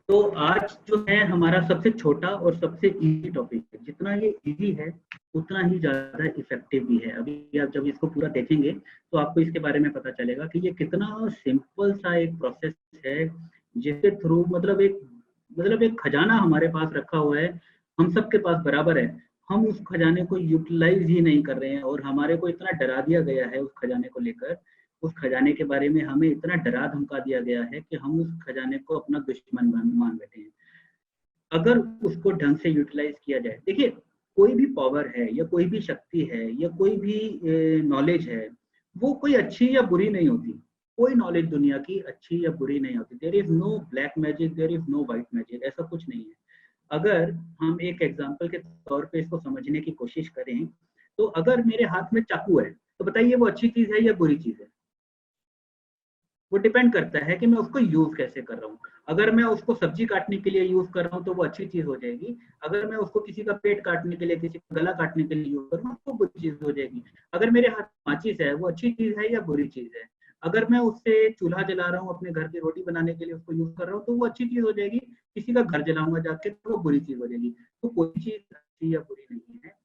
तो आज जो है हमारा सबसे छोटा और सबसे इजी टॉपिक है। जितना ये इजी है उतना ही ज़्यादा इफेक्टिव भी है। अभी आप जब इसको पूरा देखेंगे तो आपको इसके बारे में पता चलेगा कि ये कितना सिंपल सा एक प्रोसेस है, जिसके थ्रू मतलब एक खजाना हमारे पास रखा हुआ है, हम सबके पास बराबर है। हम उस खजाने को यूटिलाइज ही नहीं कर रहे हैं और हमारे को इतना डरा दिया गया है उस खजाने को लेकर, उस खजाने के बारे में हमें इतना डरा धमका दिया गया है कि हम उस खजाने को अपना दुश्मन मान बैठे हैं। अगर उसको ढंग से यूटिलाइज किया जाए, देखिए कोई भी पावर है या कोई भी शक्ति है या कोई भी नॉलेज है, वो कोई अच्छी या बुरी नहीं होती। कोई नॉलेज दुनिया की अच्छी या बुरी नहीं होती। There is no black magic, there is no white magic, ऐसा कुछ नहीं है। अगर हम एक एग्जाम्पल के तौर पे इसको समझने की कोशिश करें, तो अगर मेरे हाथ में चाकू है तो बताइए वो अच्छी चीज है या बुरी चीज है? वो डिपेंड करता है कि मैं उसको यूज कैसे कर रहा हूँ। अगर मैं उसको सब्जी काटने के लिए यूज कर रहा हूँ तो वो अच्छी चीज हो जाएगी। अगर मैं उसको किसी का पेट काटने के लिए, किसी का गला काटने के लिए यूज करूँ तो बुरी चीज हो जाएगी। अगर मेरे हाथ माचिस है, वो अच्छी चीज है या बुरी चीज है? अगर मैं उससे चूल्हा जला रहा हूँ, अपने घर की रोटी बनाने के लिए उसको यूज कर रहा हूँ, तो वो अच्छी चीज हो जाएगी। किसी का घर जलाऊंगा जाके तो वो बुरी चीज हो जाएगी। तो कोई चीज अच्छी या बुरी नहीं है।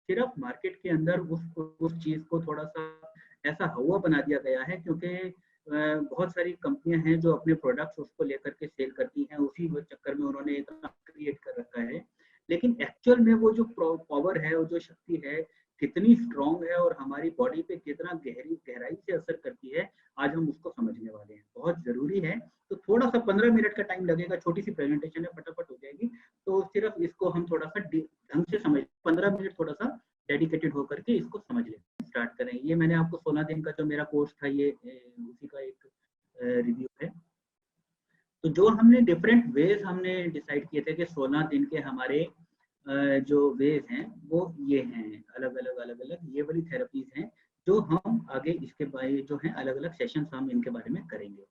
सिर्फ मार्केट के अंदर उस चीज को थोड़ा सा ऐसा हवा बना दिया गया है, क्योंकि बहुत सारी कंपनियां हैं जो अपने प्रोडक्ट्स उसको लेकर के सेल करती हैं, उसी चक्कर में उन्होंने इतना क्रिएट कर रखा है। लेकिन एक्चुअल में वो जो पावर है, वो जो शक्ति है, कितनी स्ट्रांग है और हमारी बॉडी पे कितना गहराई से असर करती है, आज हम उसको समझने वाले हैं। बहुत जरूरी है। तो थोड़ा सा 15 मिनट का टाइम लगेगा, छोटी सी प्रेजेंटेशन है, फटाफट हो जाएगी। तो सिर्फ इसको हम थोड़ा सा ढंग से समझ, 15 मिनट थोड़ा सा डेडिकेटेड होकर के इसको समझ लें, स्टार्ट करें। ये मैंने आपको 16 दिन का जो मेरा कोर्स था, ये उसी का एक रिव्यू है। तो जो हमने डिफरेंट वेज हमने डिसाइड किए थे कि 16 दिन के हमारे जो वेज हैं वो ये हैं, अलग अलग ये वाली थेरेपीज हैं जो हम आगे इसके बारे जो हैं अलग अलग सेशन हम इनके बारे में करेंगे।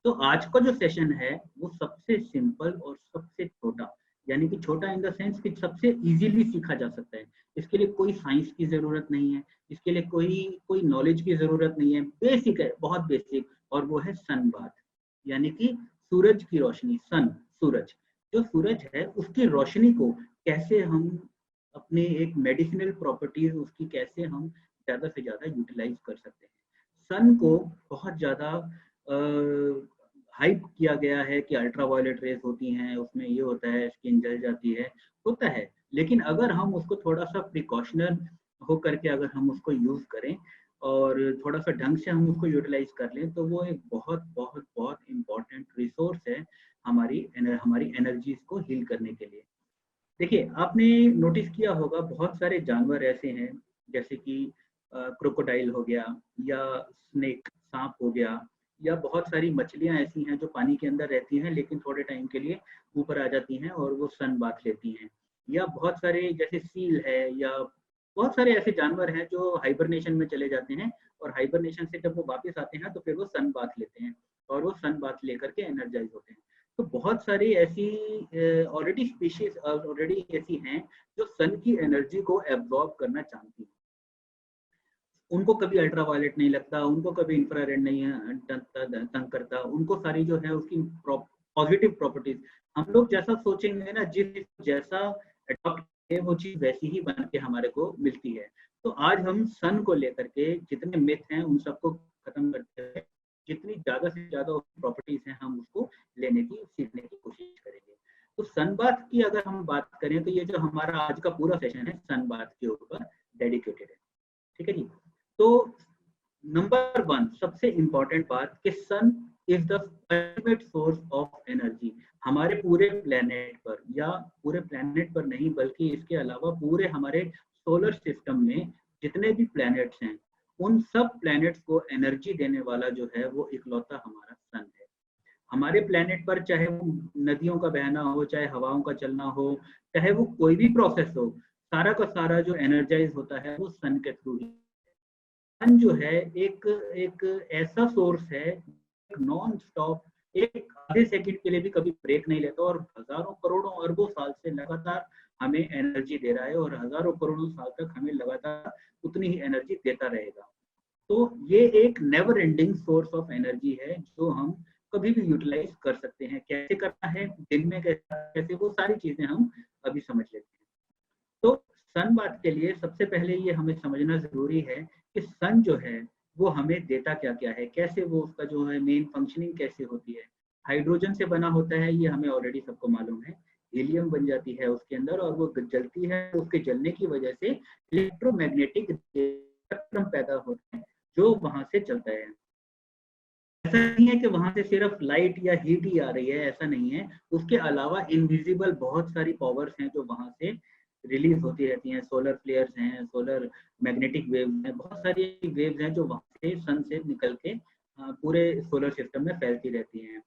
तो आज का जो सेशन है वो सबसे सिंपल और सबसे छोटा, यानी कि छोटा इन द सेंस कि सबसे इजीली सीखा जा सकता है। इसके लिए कोई साइंस की जरूरत नहीं है, इसके लिए कोई कोई नॉलेज की जरूरत नहीं है। बेसिक है, बहुत बेसिक, और वो है सन बाथ, यानी कि सूरज की रोशनी। सन, सूरज, जो सूरज है उसकी रोशनी को कैसे हम अपने एक मेडिसिनल प्रॉपर्टीज उसकी कैसे हम ज्यादा से ज्यादा यूटिलाइज कर सकते हैं। सन को बहुत ज्यादा हाइप किया गया है कि अल्ट्रावायलेट रेस होती हैं, उसमें ये होता है, स्किन जल जाती है, होता है। लेकिन अगर हम उसको थोड़ा सा प्रिकॉशनर होकर के अगर हम उसको यूज करें और थोड़ा सा ढंग से हम उसको यूटिलाइज कर लें, तो वो एक बहुत बहुत बहुत इम्पोर्टेंट रिसोर्स है हमारी हमारी एनर्जीज को हील करने के लिए। देखिए, आपने नोटिस किया होगा बहुत सारे जानवर ऐसे हैं, जैसे कि क्रोकोडाइल हो गया, या स्नेक, सांप हो गया, या बहुत सारी मछलियां ऐसी हैं जो पानी के अंदर रहती हैं लेकिन थोड़े टाइम के लिए ऊपर आ जाती हैं और वो सन बाथ लेती हैं। या बहुत सारे जैसे सील है, या बहुत सारे ऐसे जानवर हैं जो हाइबरनेशन में चले जाते हैं, और हाइबरनेशन से जब वो वापस आते हैं तो फिर वो सन बाथ लेते हैं और वो सन बाथ लेकर के एनर्जाइज होते हैं। तो बहुत सारी ऐसी ऑलरेडी स्पीशीज ऑलरेडी ऐसी हैं जो सन की एनर्जी को एब्जॉर्ब करना चाहती हैं। उनको कभी अल्ट्रावायलेट नहीं लगता, उनको कभी इंफ्रारेड नहीं तंग करता, उनको सारी जो है उसकी पॉजिटिव प्रॉपर्टीज, हम लोग जैसा सोचेंगे ना, जिस जैसा अडॉप्ट है वो चीज वैसी ही बन के हमारे को मिलती है। तो आज हम सन को लेकर के जितने मिथ हैं उन सबको खत्म करते हैं, जितनी ज्यादा से ज्यादा प्रॉपर्टीज हैं हम उसको लेने की, सीखने की कोशिश करेंगे। तो सन बाथ की अगर हम बात करें तो ये जो हमारा आज का पूरा सेशन है सन बाथ के ऊपर डेडिकेटेड है। ठीक है जी। तो नंबर वन सबसे इंपॉर्टेंट बात कि sun is the ultimate source of energy हमारे पूरे प्लेनेट पर, या पूरे प्लेनेट पर नहीं बल्कि इसके अलावा पूरे हमारे सोलर सिस्टम में जितने भी प्लैनेट्स हैं उन सब प्लैनेट्स को एनर्जी देने वाला जो है वो इकलौता हमारा सन है। हमारे प्लेनेट पर चाहे वो नदियों का बहना हो, चाहे हवाओं का चलना हो, चाहे वो कोई भी प्रोसेस हो, सारा का सारा जो एनर्जाइज होता है वो सन के थ्रू ही। सन जो है एक एक ऐसा सोर्स है, एक नॉन स्टॉप, एक आधे सेकंड के लिए भी कभी ब्रेक नहीं लेता, और हजारों करोड़ों अरबों साल से लगातार हमें एनर्जी दे रहा है, और हजारों करोड़ों साल तक हमें लगातार उतनी ही एनर्जी देता रहेगा। तो ये एक never ending source of energy है जो हम कभी भी यूटिलाइज कर सकते हैं। कैसे करना है, दिन में कैसे, वो सारी चीजें हम अभी समझ लेते हैं। तो सन बात के लिए सबसे पहले ये हमें समझना जरूरी है कि सन जो है वो हमें देता क्या क्या है, कैसे वो उसका जो है मेन फंक्शनिंग कैसे होती है। हाइड्रोजन से बना होता है, ये हमें ऑलरेडी सबको मालूम है। हीलियम बन जाती है उसके अंदर और वो जलती है, उसके जलने की वजह से इलेक्ट्रोमैग्नेटिक स्पेक्ट्रम पैदा होता है जो वहां से चलता है। ऐसा नहीं है कि वहां से सिर्फ लाइट या हीट ही आ रही है, ऐसा नहीं है। उसके अलावा इनविजिबल बहुत सारी पावर्स हैं जो वहां से रिलीज होती रहती हैं। सोलर फ्लेयर्स हैं, सोलर मैग्नेटिक वेव्स हैं, बहुत सारी वेव्स हैं जो वहां से सन से निकल के पूरे सोलर सिस्टम में फैलती रहती हैं।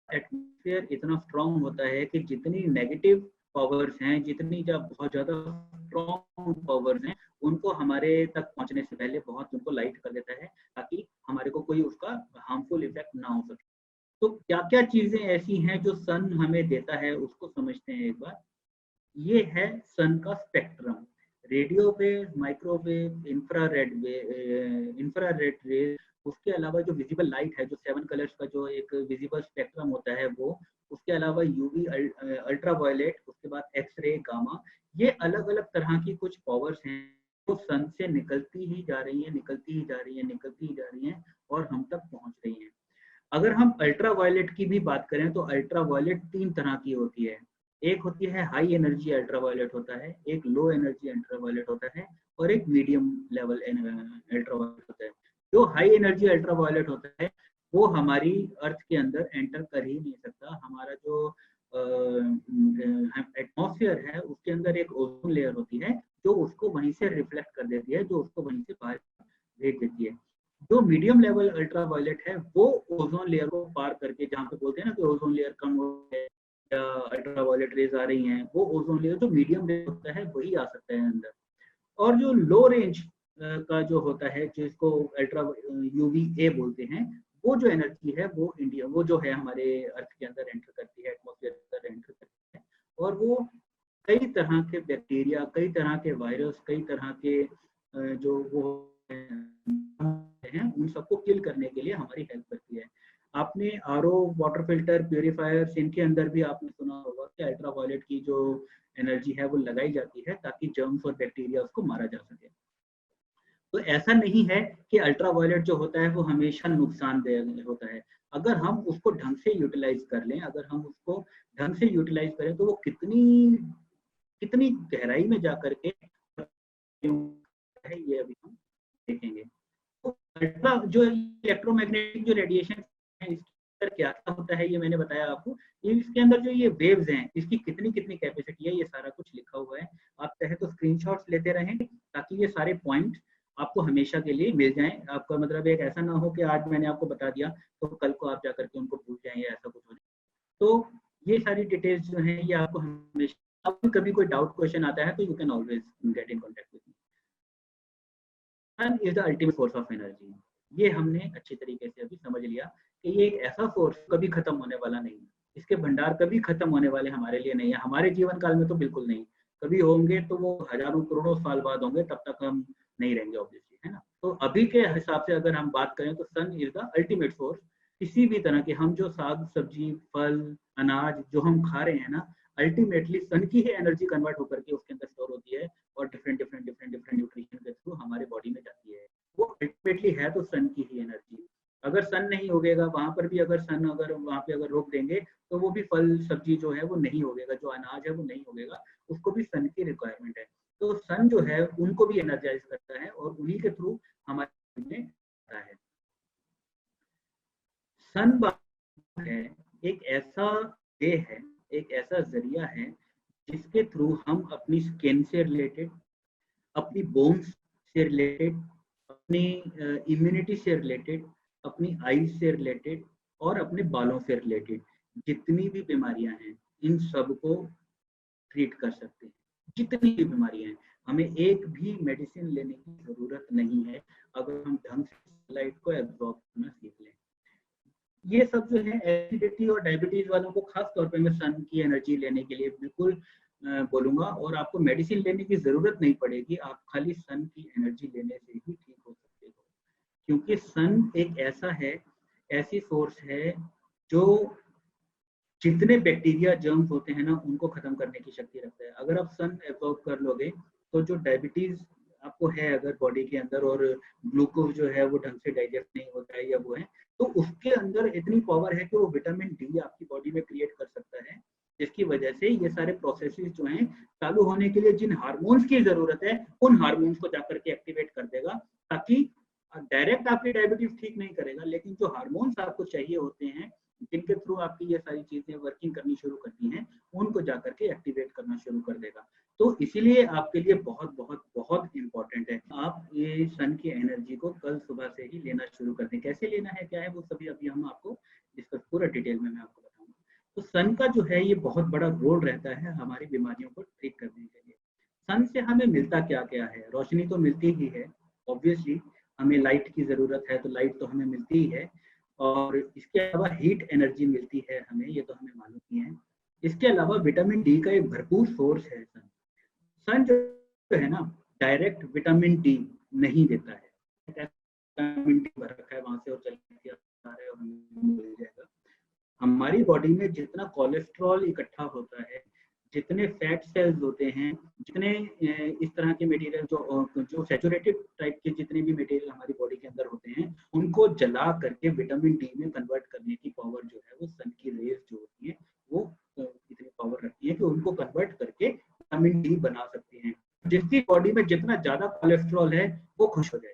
एटमॉस्फेयर इतना स्ट्रांग होता है कि जितनी नेगेटिव पावर्स हैं, जितनी जब बहुत ज्यादा स्ट्रांग पावर्स हैं, उनको हमारे तक पहुंचने से पहले बहुत उनको लाइट कर देता है, ताकि हमारे को कोई उसका हार्मफुल इफेक्ट ना हो सके। तो क्या क्या चीजें ऐसी हैं जो सन हमें देता है, उसको समझते हैं एक बार। ये है सन का spectrum. Radio wave, microwave, infrared rays, उसके अलावा जो विजिबल लाइट है, जो 7 कलर्स का जो एक विजिबल स्पेक्ट्रम होता है वो, उसके अलावा यूवी, अल्ट्रावायलेट, उसके बाद एक्सरे, गामा, ये अलग अलग तरह की कुछ पावर्स हैं जो सन से निकलती ही जा रही है, निकलती ही जा रही है, निकलती ही जा रही है और हम तक पहुंच रही है। अगर हम अल्ट्रावायलेट की भी बात करें तो अल्ट्रावायलेट 3 तरह की होती है। एक होती है हाई एनर्जी अल्ट्रावायलेट होता है, एक लो एनर्जी अल्ट्रावायलेट होता है और एक मीडियम लेवल अल्ट्रावायलेट होता है। जो हाई एनर्जी अल्ट्रावायलेट होता है वो हमारी अर्थ के अंदर एंटर कर ही नहीं सकता। हमारा जो एटमॉस्फेयर है उसके अंदर एक ओजोन लेयर होती है जो उसको वहीं से रिफ्लेक्ट कर देती है, जो उसको वहीं से बाहर भेज देती है। जो मीडियम लेवल अल्ट्रावायलेट है वो ओजोन लेयर को पार करके, जहाँ पे बोलते हैं ना कि ओजोन लेयर कम हो है या अल्ट्रावायलेट रेज आ रही हैं, वो ओजोन लेयर जो मीडियम लेयर होता है वही आ सकता है अंदर। और जो लो रेंज का जो होता है, जिसको अल्ट्रा यूवीए बोलते हैं, वो जो एनर्जी है वो इंडिया, वो जो है हमारे अर्थ के अंदर एंटर करती है, एटमॉस्फेयर के अंदर एंटर करती है और वो कई तरह के बैक्टीरिया, कई तरह के वायरस, कई तरह के जो वो हैं उन सबको किल करने के लिए हमारी हेल्प करती है। आपने आरओ, वाटर फिल्टर, प्यूरिफायर्स, इनके अंदर भी आपने सुना होगा कि अल्ट्रावायलेट की जो एनर्जी है वो लगाई जाती है ताकि जर्म्स और बैक्टीरिया उसको मारा जा सके। तो ऐसा नहीं है कि अल्ट्रावायलेट जो होता है वो हमेशा नुकसानदेह होता है। अगर हम उसको ढंग से यूटिलाइज कर लें, अगर हम उसको ढंग से यूटिलाइज करें तो वो कितनी कितनी गहराई में जाकर के है, ये अभी हम देखेंगे। तो अल्ट्रा जो इलेक्ट्रोमैग्नेटिक जो रेडिएशन है, इसके अंदर क्या क्या होता है ये मैंने बताया आपको। ये इसके अंदर जो ये वेव्स हैं, इसकी कितनी कितनी कैपेसिटी है, ये सारा कुछ लिखा हुआ है। आप चाहे तो स्क्रीनशॉट्स लेते रहें ताकि ये सारे पॉइंट आपको हमेशा के लिए मिल जाएं। आपका मतलब एक ऐसा ना हो कि आज मैंने आपको बता दिया तो कल को आप जाकर के उनको भूल जाएं या ऐसा कुछ हो जाए। तो ये सारी डिटेल्स जो हैं ये आपको हमेशा, अब कभी कोई डाउट क्वेश्चन आता है तो you can always get in contact with me. Sun is the ultimate source of energy. ये हमने अच्छे तरीके से अभी समझ लिया कि ये एक ऐसा सोर्स कभी खत्म होने वाला नहीं है। इसके भंडार कभी खत्म होने वाले हमारे लिए नहीं है, हमारे जीवन काल में तो बिल्कुल नहीं। कभी होंगे तो वो हजारों करोड़ों साल बाद होंगे, तब तक हम नहीं रहेंगे ऑब्वियसली, है ना। तो अभी के हिसाब से अगर हम बात करें तो सन इज द अल्टीमेट सोर्स। किसी भी तरह के हम जो साग सब्जी, फल, अनाज जो हम खा रहे हैं ना, अल्टीमेटली सन की ही एनर्जी कन्वर्ट होकर के उसके अंदर स्टोर होती है और डिफरेंट न्यूट्रिशन के थ्रू हमारे बॉडी में जाती है। वो अल्टीमेटली है तो सन की ही एनर्जी। अगर सन नहीं होगेगा वहां पर भी, अगर सन अगर वहां पे अगर रोक देंगे तो वो भी फल सब्जी जो है वो नहीं होगेगा, जो अनाज है वो नहीं होगेगा, उसको भी सन की रिक्वायरमेंट है। तो सन जो है उनको भी एनर्जाइज करता है और उन्हीं के थ्रू हमारे में आता है। सन है एक ऐसा वे है, एक ऐसा जरिया है जिसके थ्रू हम अपनी स्किन से रिलेटेड, अपनी बोन्स से रिलेटेड, अपनी इम्यूनिटी से रिलेटेड, अपनी आईज से रिलेटेड और अपने बालों से रिलेटेड जितनी भी बीमारियां हैं इन सबको ट्रीट कर सकते हैं। जितनी भी बीमारियां हैं, हमें एक भी मेडिसिन लेने की जरूरत नहीं है अगर हम ढंग से सनलाइट को एब्जॉर्ब करना सीख लें। ये सब जो है एसिडिटी और डायबिटीज वालों को खास तौर पे मैं सन की एनर्जी लेने के लिए बिल्कुल बोलूंगा, और आपको मेडिसिन लेने की जरूरत नहीं पड़ेगी, आप खाली सन की एनर्जी लेने से ही ठीक हो सकते हो। क्योंकि सन एक ऐसा है, ऐसी सोर्स है जो जितने बैक्टीरिया जर्म्स होते हैं ना उनको खत्म करने की शक्ति रखता है। अगर आप सन एब्जॉर्ब कर लोगे तो जो डायबिटीज आपको है अगर बॉडी के अंदर, और ग्लूकोज जो है वो ढंग से डाइजेस्ट नहीं होता है या वो है, तो उसके अंदर इतनी पावर है कि वो विटामिन डी आपकी बॉडी में क्रिएट कर सकता है, जिसकी वजह से ये सारे प्रोसेसेस जो हैं चालू होने के लिए जिन हार्मोन्स की जरूरत है उन हार्मोन्स को जाकर के एक्टिवेट कर देगा, ताकि डायरेक्ट आपकी डायबिटीज ठीक नहीं करेगा, लेकिन जो हार्मोन्स आपको चाहिए होते हैं जिनके थ्रू आपकी ये सारी चीजें वर्किंग करनी शुरू करती हैं, उनको जाकर के एक्टिवेट करना शुरू कर देगा। तो इसीलिए आपके लिए बहुत बहुत बहुत इंपॉर्टेंट है आप ये सन की एनर्जी को कल सुबह से ही लेना शुरू कर दें। कैसे लेना है क्या है वो सभी अभी हम आपको डिस्कस पूरा डिटेल में मैं आपको बताऊंगा। तो सन का जो है ये बहुत बड़ा रोल रहता है हमारी बीमारियों को ठीक करने के लिए। सन से हमें मिलता क्या क्या है? रोशनी तो मिलती ही है, ऑब्वियसली हमें लाइट की जरूरत है तो लाइट तो हमें मिलती ही है, और इसके अलावा हीट एनर्जी मिलती है हमें, ये तो हमें मालूम ही है। इसके अलावा विटामिन डी का एक भरपूर सोर्स है सन। सन जो है ना डायरेक्ट विटामिन डी नहीं देता है, विटामिन डी भर रखा है वहां से और चल के आ रहा है और हमें मिल जाएगा। हमारी बॉडी में जितना कोलेस्ट्रॉल इकट्ठा होता है, जितने फैट सेल्स होते हैं, जितने इस तरह के मटेरियल जो सैचुरेटेड टाइप के जितने भी मटेरियल हमारी बॉडी के अंदर होते हैं, उनको जला करके विटामिन डी में कन्वर्ट करने की पावर जो है वो सन की रेज जो होती है वो इतनी पावर रखती है कि उनको कन्वर्ट करके विटामिन डी बना सकती हैं। जिसकी बॉडी में जितना ज्यादा कोलेस्ट्रॉल है वो खुश हो जाए,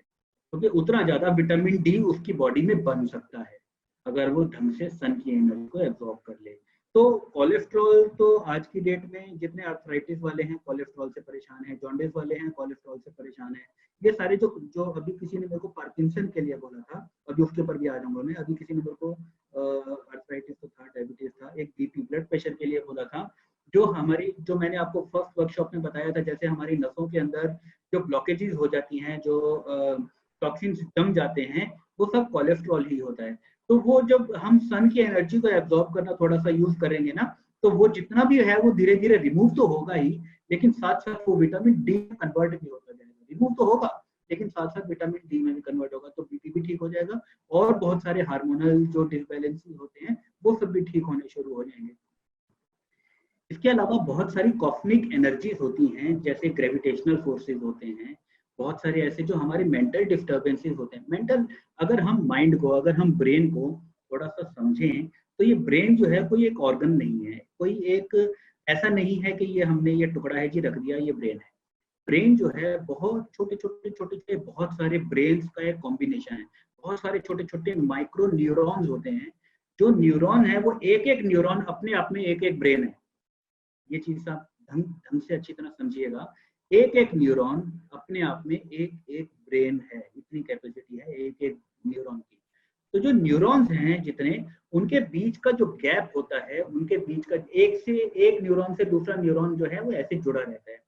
क्योंकि उतना ज्यादा विटामिन डी उसकी बॉडी में बन सकता है अगर वो ढंग से सन की एनर्जी को एब्जॉर्ब कर ले। तो कोलेस्ट्रॉल तो आज की डेट में जितने आर्थराइटिस वाले हैं कोलेस्ट्रॉल से परेशान है, जॉन्डिस वाले हैं कोलेस्ट्रॉल से परेशान है, ये सारे जो जो अभी किसी ने मेरे को पार्किंसन के लिए बोला था, अभी उसके ऊपर भी आ जाऊंगा मैं। अभी किसी ने मेरे को आर्थराइटिस तो था, डायबिटीज था, एक बीपी ब्लड प्रेशर के लिए बोला था। जो हमारी जो मैंने आपको फर्स्ट वर्कशॉप में बताया था, जैसे हमारी नसों के अंदर जो ब्लॉकेजेस हो जाती हैं, जो टॉक्सिन्स जम जाते हैं, वो सब कोलेस्ट्रॉल ही होता है। तो वो जब हम सन की एनर्जी को एब्जॉर्ब करना थोड़ा सा यूज करेंगे ना, तो वो जितना भी है वो धीरे धीरे रिमूव तो होगा ही, लेकिन साथ साथ वो विटामिन डी कन्वर्ट भी होता जाएगा। रिमूव तो होगा लेकिन साथ साथ विटामिन डी में भी कन्वर्ट होगा, तो बीपी भी ठीक हो जाएगा और बहुत सारे हार्मोनल जो डिसबैलेंसेस होते हैं वो सब भी ठीक होने शुरू हो जाएंगे। इसके अलावा बहुत सारी कॉस्मिक एनर्जीज होती हैं, जैसे ग्रेविटेशनल फोर्सेस होते हैं, बहुत सारे ऐसे जो हमारे मेंटल डिस्टर्बेंसेस होते हैं। मेंटल, अगर हम माइंड को, अगर हम ब्रेन को थोड़ा सा समझें, तो ये ब्रेन जो है कोई एक ऑर्गन नहीं है, कोई एक ऐसा नहीं है कि ये हमने ये टुकड़ा है जी रख दिया ये ब्रेन है। ब्रेन जो है बहुत छोटे छोटे छोटे छोटे बहुत सारे ब्रेन्स का एक कॉम्बिनेशन है। बहुत सारे छोटे छोटे माइक्रो न्यूरॉन्स होते हैं। जो न्यूरॉन है वो एक एक न्यूरॉन अपने आप में एक एक ब्रेन है। ये चीज आप ढंग से अच्छी तरह समझिएगा। एक एक न्यूरॉन अपने आप में एक एक ब्रेन है, इतनी कैपेसिटी है एक एक न्यूरॉन की। तो जो न्यूरॉन्स हैं जितने, उनके बीच का जो गैप होता है, उनके बीच का एक न्यूरॉन से दूसरा न्यूरॉन जो है वो ऐसे जुड़ा रहता है।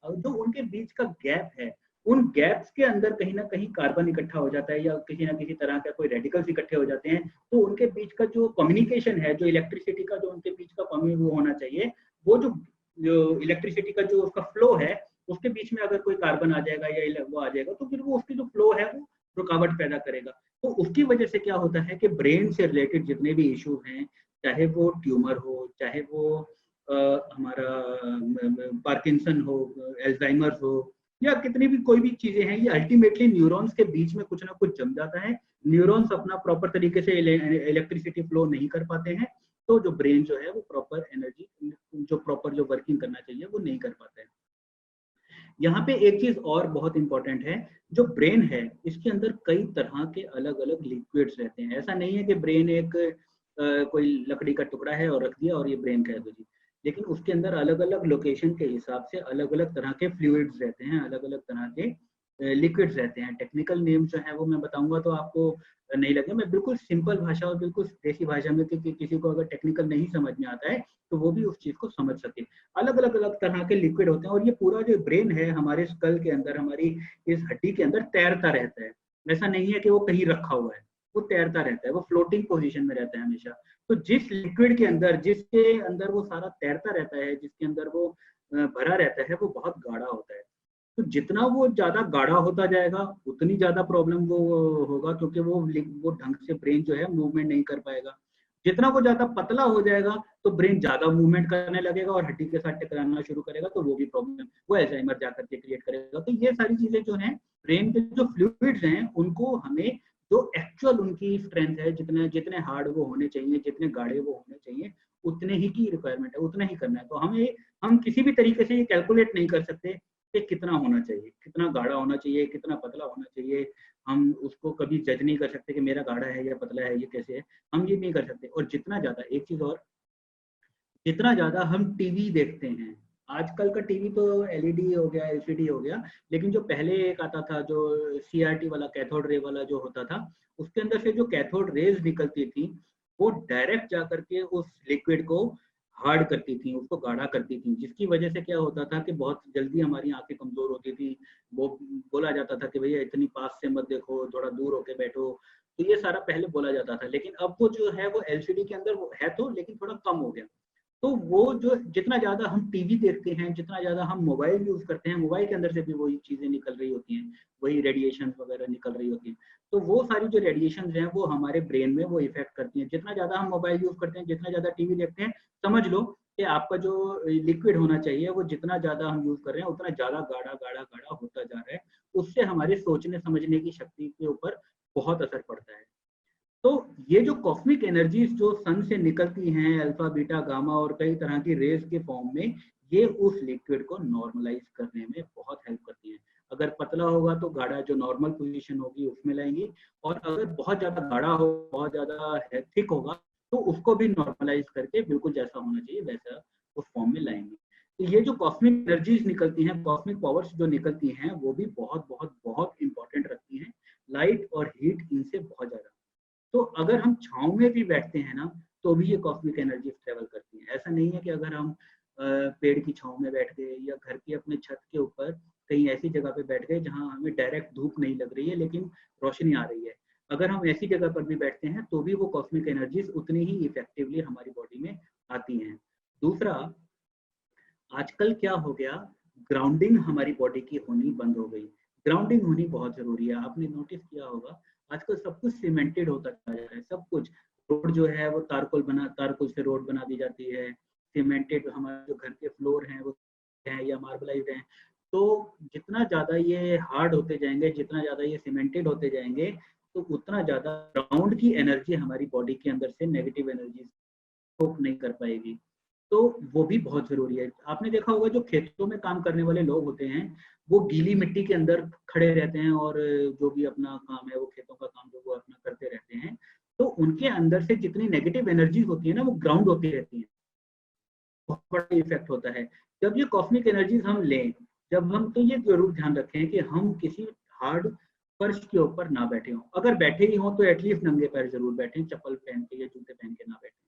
और जो उनके बीच का गैप है, उन गैप्स के अंदर कहीं ना कहीं कार्बन इकट्ठा हो जाता है या किसी ना किसी तरह का कोई रेडिकल्स इकट्ठे हो जाते हैं। तो उनके बीच का जो कम्युनिकेशन है, जो इलेक्ट्रिसिटी का जो उनके बीच का वो होना चाहिए, वो जो इलेक्ट्रिसिटी का जो उसका फ्लो है, उसके बीच में अगर कोई कार्बन आ जाएगा या वो आ जाएगा, तो फिर वो उसकी जो फ्लो है वो रुकावट पैदा करेगा। तो उसकी वजह से क्या होता है कि ब्रेन से रिलेटेड जितने भी इशू हैं, चाहे वो ट्यूमर हो, चाहे वो हमारा पार्किंसन हो, एल्जाइमर हो, या कितनी भी कोई भी चीजें हैं, ये अल्टीमेटली न्यूरॉन्स के बीच में कुछ ना कुछ जम जाता है। न्यूरॉन्स अपना प्रॉपर तरीके से इलेक्ट्रिसिटी फ्लो नहीं कर पाते हैं, तो जो ब्रेन जो है वो प्रॉपर एनर्जी, जो प्रॉपर जो वर्किंग करना चाहिए वो नहीं कर पाते हैं। यहाँ पे एक चीज और बहुत इंपॉर्टेंट है, जो ब्रेन है इसके अंदर कई तरह के अलग अलग लिक्विड्स रहते हैं। ऐसा नहीं है कि ब्रेन एक कोई लकड़ी का टुकड़ा है और रख दिया और ये ब्रेन कह दो जी, लेकिन उसके अंदर अलग अलग लोकेशन के हिसाब से अलग अलग तरह के फ्लूइड्स रहते हैं, अलग अलग तरह के लिक्विड्स रहते हैं। टेक्निकल नेम जो है वो मैं बताऊंगा तो आपको नहीं लगे। मैं बिल्कुल सिंपल भाषा और बिल्कुल देसी भाषा में, क्योंकि किसी को अगर टेक्निकल नहीं समझ में आता है तो वो भी उस चीज को समझ सके। अलग अलग अलग तरह के लिक्विड होते हैं, और ये पूरा जो ब्रेन है हमारे स्कल के अंदर, हमारी इस हड्डी के अंदर तैरता रहता है। ऐसा नहीं है कि वो कहीं रखा हुआ है, वो तैरता रहता है, वो फ्लोटिंग पोजीशन में रहता है हमेशा। तो जिस लिक्विड के अंदर, जिसके अंदर वो सारा तैरता रहता है, जिसके अंदर वो भरा रहता है, वो बहुत गाढ़ा होता है। तो जितना वो ज्यादा गाढ़ा होता जाएगा उतनी ज्यादा प्रॉब्लम वो होगा, क्योंकि वो ढंग से ब्रेन जो है मूवमेंट नहीं कर पाएगा। जितना वो ज्यादा पतला हो जाएगा तो ब्रेन ज्यादा मूवमेंट करने लगेगा और हड्डी के साथ टकराना शुरू करेगा, तो वो भी प्रॉब्लम, वो अल्जाइमर जाकर के क्रिएट करेगा। तो ये सारी चीजें जो हैं, ब्रेन के जो फ्लूइड्स हैं उनको हमें, जो एक्चुअल उनकी स्ट्रेंथ है, जितने जितने हार्ड वो होने चाहिए, जितने गाढ़े वो होने चाहिए, उतने ही की रिक्वायरमेंट है, उतना ही करना है। तो हम किसी भी तरीके से ये कैलकुलेट नहीं कर सकते कि कितना होना चाहिए, कितना गाढ़ा होना चाहिए, कितना पतला होना चाहिए। हम उसको कभी जज नहीं कर सकते कि मेरा गाढ़ा है या पतला है, ये कैसे है, हम ये नहीं कर सकते। और जितना ज्यादा, एक चीज और, जितना ज्यादा हम टीवी देखते हैं, आजकल का टीवी तो एलईडी हो गया, एलसीडी हो गया, लेकिन जो पहले एक आता था जो सीआरटी वाला, कैथोड रे वाला जो होता था, उसके अंदर से जो कैथोड रेज निकलती थी वो डायरेक्ट जा करके उस लिक्विड को हार्ड करती थी, उसको गाढ़ा करती थी, जिसकी वजह से क्या होता था कि बहुत जल्दी हमारी आंखें कमजोर होती थी। वो बोला जाता था कि भैया इतनी पास से मत देखो, थोड़ा दूर होके बैठो। तो ये सारा पहले बोला जाता था, लेकिन अब वो जो है वो एलसीडी के अंदर वो है तो, लेकिन थोड़ा कम हो गया। तो वो जो जितना ज्यादा हम टीवी देखते हैं, जितना ज्यादा हम मोबाइल यूज करते हैं, मोबाइल के अंदर से भी वही चीजें निकल रही होती हैं, वही रेडिएशन वगैरह निकल रही होती हैं। तो वो सारी जो रेडिएशन हैं वो हमारे ब्रेन में वो इफेक्ट करती हैं। जितना ज्यादा हम मोबाइल यूज करते हैं, जितना ज्यादा टीवी देखते हैं, समझ लो कि आपका जो लिक्विड होना चाहिए वो जितना ज्यादा हम यूज कर रहे हैं उतना ज्यादा गाढ़ा गाढ़ा गाढ़ा होता जा रहा है। उससे हमारे सोचने समझने की शक्ति के ऊपर बहुत असर पड़ता है। तो ये जो कॉस्मिक एनर्जीज जो सन से निकलती हैं, अल्फा बीटा गामा और कई तरह की रेज के फॉर्म में, ये उस लिक्विड को नॉर्मलाइज करने में बहुत हेल्प करती हैं। अगर पतला होगा तो गाढ़ा जो नॉर्मल पोजीशन होगी उसमें लाएंगी, और अगर बहुत ज्यादा गाढ़ा हो, बहुत ज्यादा थिक होगा, तो उसको भी नॉर्मलाइज करके बिल्कुल जैसा होना चाहिए वैसा उस फॉर्म में लाएंगे। तो ये जो कॉस्मिक एनर्जीज निकलती हैं, कॉस्मिक पावर्स जो निकलती हैं, वो भी बहुत बहुत बहुत इंपॉर्टेंट रखती हैं। लाइट और हीट इनसे बहुत ज्यादा। तो अगर हम छांव में भी बैठते हैं ना, तो भी ये कॉस्मिक एनर्जी ट्रेवल करती है। ऐसा नहीं है कि अगर हम पेड़ की छांव में बैठ गए या घर की अपने छत के ऊपर कहीं ऐसी जगह पे बैठ गए जहां हमें डायरेक्ट धूप नहीं लग रही है लेकिन रोशनी आ रही है, अगर हम ऐसी जगह पर भी बैठते हैं तो भी वो कॉस्मिक एनर्जीज उतनी ही इफेक्टिवली हमारी बॉडी में आती हैं। दूसरा, आजकल क्या हो गया, ग्राउंडिंग हमारी बॉडी की होनी बंद हो गई। ग्राउंडिंग होनी बहुत जरूरी है। आपने नोटिस किया होगा आजकल सब कुछ सीमेंटेड होता जा रहा है, सब कुछ। रोड जो है वो तारकोल से रोड बना दी जाती है, सीमेंटेड। हमारे जो घर के फ्लोर हैं वो हैं या मार्बलाइज्ड हैं। तो जितना ज्यादा ये हार्ड होते जाएंगे, जितना ज्यादा ये सीमेंटेड होते जाएंगे, तो उतना ज्यादा ग्राउंड की एनर्जी हमारी बॉडी के अंदर से नेगेटिव एनर्जी कोप नहीं कर पाएगी। तो वो भी बहुत जरूरी है। आपने देखा होगा जो खेतों में काम करने वाले लोग होते हैं, वो गीली मिट्टी के अंदर खड़े रहते हैं और जो भी अपना काम है, वो खेतों का काम जो वो अपना करते रहते हैं, तो उनके अंदर से जितनी नेगेटिव एनर्जी होती है ना, वो ग्राउंड होती रहती है। बहुत बड़ा इफेक्ट होता है जब ये कॉस्मिक एनर्जीज हम लें। जब हम, तो ये जरूर ध्यान रखें कि हम किसी हार्ड फर्श के ऊपर ना बैठे हों। अगर बैठे ही हों तो एटलीस्ट नंगे पैर जरूर बैठें, चप्पल पहन के या जूते पहन के ना बैठें।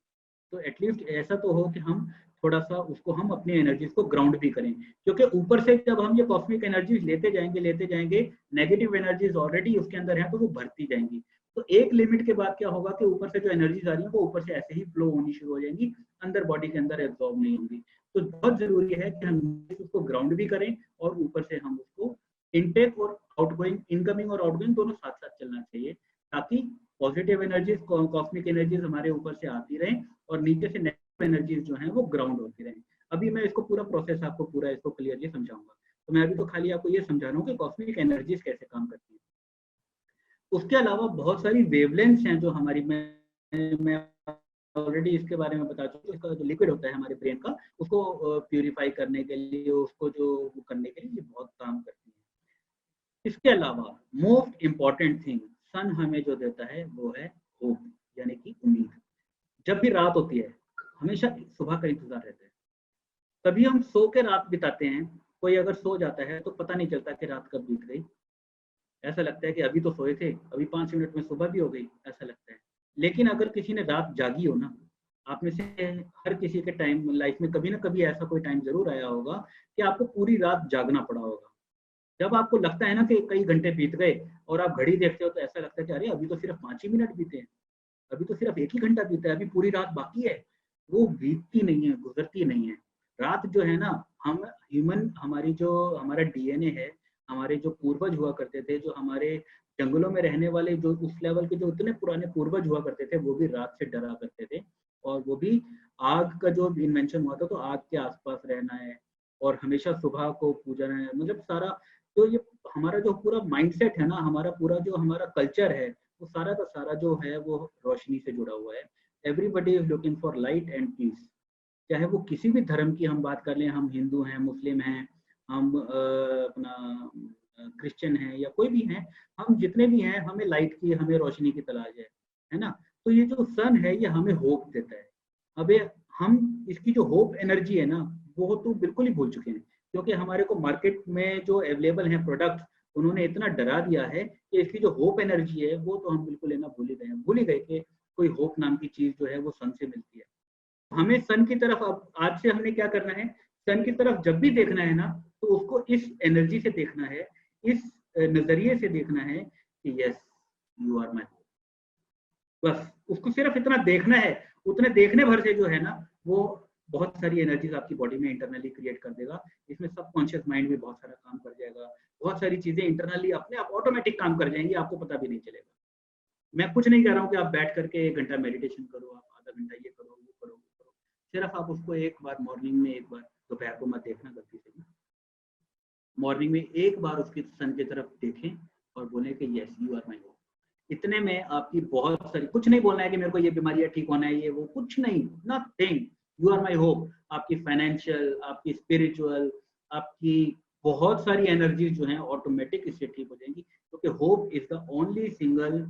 तो एटलीस्ट ऐसा तो हो कि हम थोड़ा सा उसको, हम अपनी एनर्जीज को ग्राउंड भी करें, क्योंकि ऊपर से जब हम ये कॉस्मिक एनर्जीज लेते जाएंगे, नेगेटिव एनर्जीज ऑलरेडी उसके अंदर है तो वो बढ़ती जाएंगी। तो एक लिमिट के बाद क्या होगा कि ऊपर से जो एनर्जीज आ रही है वो ऊपर से ऐसे ही फ्लो होनी शुरू हो जाएंगी, अंदर बॉडी के अंदर एब्जॉर्ब नहीं होंगी। तो बहुत जरूरी है कि हम उसको ग्राउंड भी करें और ऊपर से हम उसको इनटेक और आउटगोइंग, इनकमिंग और आउटगोइंग दोनों साथ साथ चलना चाहिए, ताकि पॉजिटिव एनर्जीज, कॉस्मिक एनर्जीज हमारे ऊपर से आती रहे और नीचे से नेगेटिव एनर्जीज जो हैं वो ग्राउंड होती रहे। अभी मैं इसको पूरा प्रोसेस आपको पूरा इसको क्लियरली समझाऊंगा। तो मैं अभी तो खाली आपको ये समझा रहा हूँ कि कॉस्मिक एनर्जीज कैसे काम करती है। उसके अलावा बहुत सारी वेवलेंथ्स हैं जो हमारी, मैं ऑलरेडी इसके बारे में बता चुका हूँ। इसका जो लिक्विड होता है हमारे ब्रेन का, उसको प्यूरिफाई करने के लिए, उसको जो करने के लिए ये बहुत काम करती है। इसके अलावा मोस्ट इम्पॉर्टेंट थिंग सन हमें जो देता है वो है होप, यानी कि उम्मीद। जब भी रात होती है हमेशा सुबह का इंतजार रहता है। कभी हम सो के रात बिताते हैं, कोई अगर सो जाता है तो पता नहीं चलता कि रात कब बीत गई। ऐसा लगता है कि अभी तो सोए थे, अभी 5 मिनट में सुबह भी हो गई, ऐसा लगता है। लेकिन अगर किसी ने रात जागी हो ना, आप में से हर किसी के टाइम लाइफ में कभी ना कभी ऐसा कोई टाइम जरूर आया होगा कि आपको पूरी रात जागना पड़ा होगा। जब आपको लगता है ना कि कई घंटे बीत गए और आप घड़ी देखते हो तो ऐसा लगता है कि अरे अभी तो सिर्फ 5 ही मिनट बीते हैं, अभी तो सिर्फ 1 ही घंटा बीता है, अभी पूरी रात बाकी है। वो बीतती नहीं है, गुजरती नहीं है। रात जो है ना, हम ह्यूमन, हमारा डीएनए है, हमारे जो पूर्वज हुआ करते थे, जो हमारे जंगलों में रहने वाले जो उस लेवल के जो उतने पुराने पूर्वज हुआ करते थे, वो भी रात से डरा करते थे। और वो भी आग का जो इन्वेंशन हुआ था, तो आग के आसपास रहना है और हमेशा सुबह को पूजना है, मतलब सारा, तो ये हमारा जो पूरा माइंडसेट है ना, हमारा पूरा जो हमारा कल्चर है, वो सारा का सारा जो है वो रोशनी से जुड़ा हुआ है। Everybody is looking for light and peace. चाहे वो किसी भी धर्म की हम बात कर लें, हम हिंदू हैं, मुस्लिम हैं, हम अपना क्रिश्चियन हैं या कोई भी हैं, हम जितने भी हैं, हमें लाइट की, हमें रोशनी की तलाश है ना। तो ये जो सन है ये हमें होप देता है। अबे हम इसकी जो होप एनर्जी है ना, वो तो बिल्कुल ही भूल चुके हैं, क्योंकि हमारे को मार्केट में जो अवेलेबल हैं प्रोडक्ट, उन्होंने इतना डरा दिया है कि इसकी जो होप एनर्जी है वो तो हम बिल्कुल लेना भूल ही गए कि कोई होप नाम की चीज जो है वो सन से मिलती है। हमें सन की तरफ अब आज से हमने क्या करना है, सन की तरफ जब भी देखना है ना, तो उसको इस एनर्जी से देखना है, इस नजरिए से देखना है कि यस, यू आर माई, बस उसको सिर्फ इतना देखना है। उतने देखने भर से जो है ना, वो बहुत सारी एनर्जीज आपकी बॉडी में इंटरनली क्रिएट कर देगा। इसमें सबकॉन्शियस माइंड में बहुत सारा काम कर जाएगा, बहुत सारी चीजें इंटरनली अपने आप ऑटोमेटिक काम कर जाएंगी, आपको पता भी नहीं चलेगा। मैं कुछ नहीं कह रहा हूँ कि आप बैठ करके 1 घंटा मेडिटेशन करो, आप आधा घंटा ये करो, वो करो, वो करो। सिर्फ आप उसको एक बार मॉर्निंग में, एक बार दोपहर को मत देखना गलती से, मॉर्निंग में एक बार उसकी सन की तरफ देखें और बोले कि yes, you are my hope. इतने में आपकी बहुत सारी, कुछ नहीं बोलना है कि मेरे को ये बीमारियां ठीक होना है, ये वो, कुछ नहीं, nothing, you are my hope. आपकी फाइनेंशियल, आपकी स्पिरिचुअल, आपकी बहुत सारी एनर्जी जो है ऑटोमेटिक इससे ठीक हो जाएंगी, क्योंकि hope is the only single.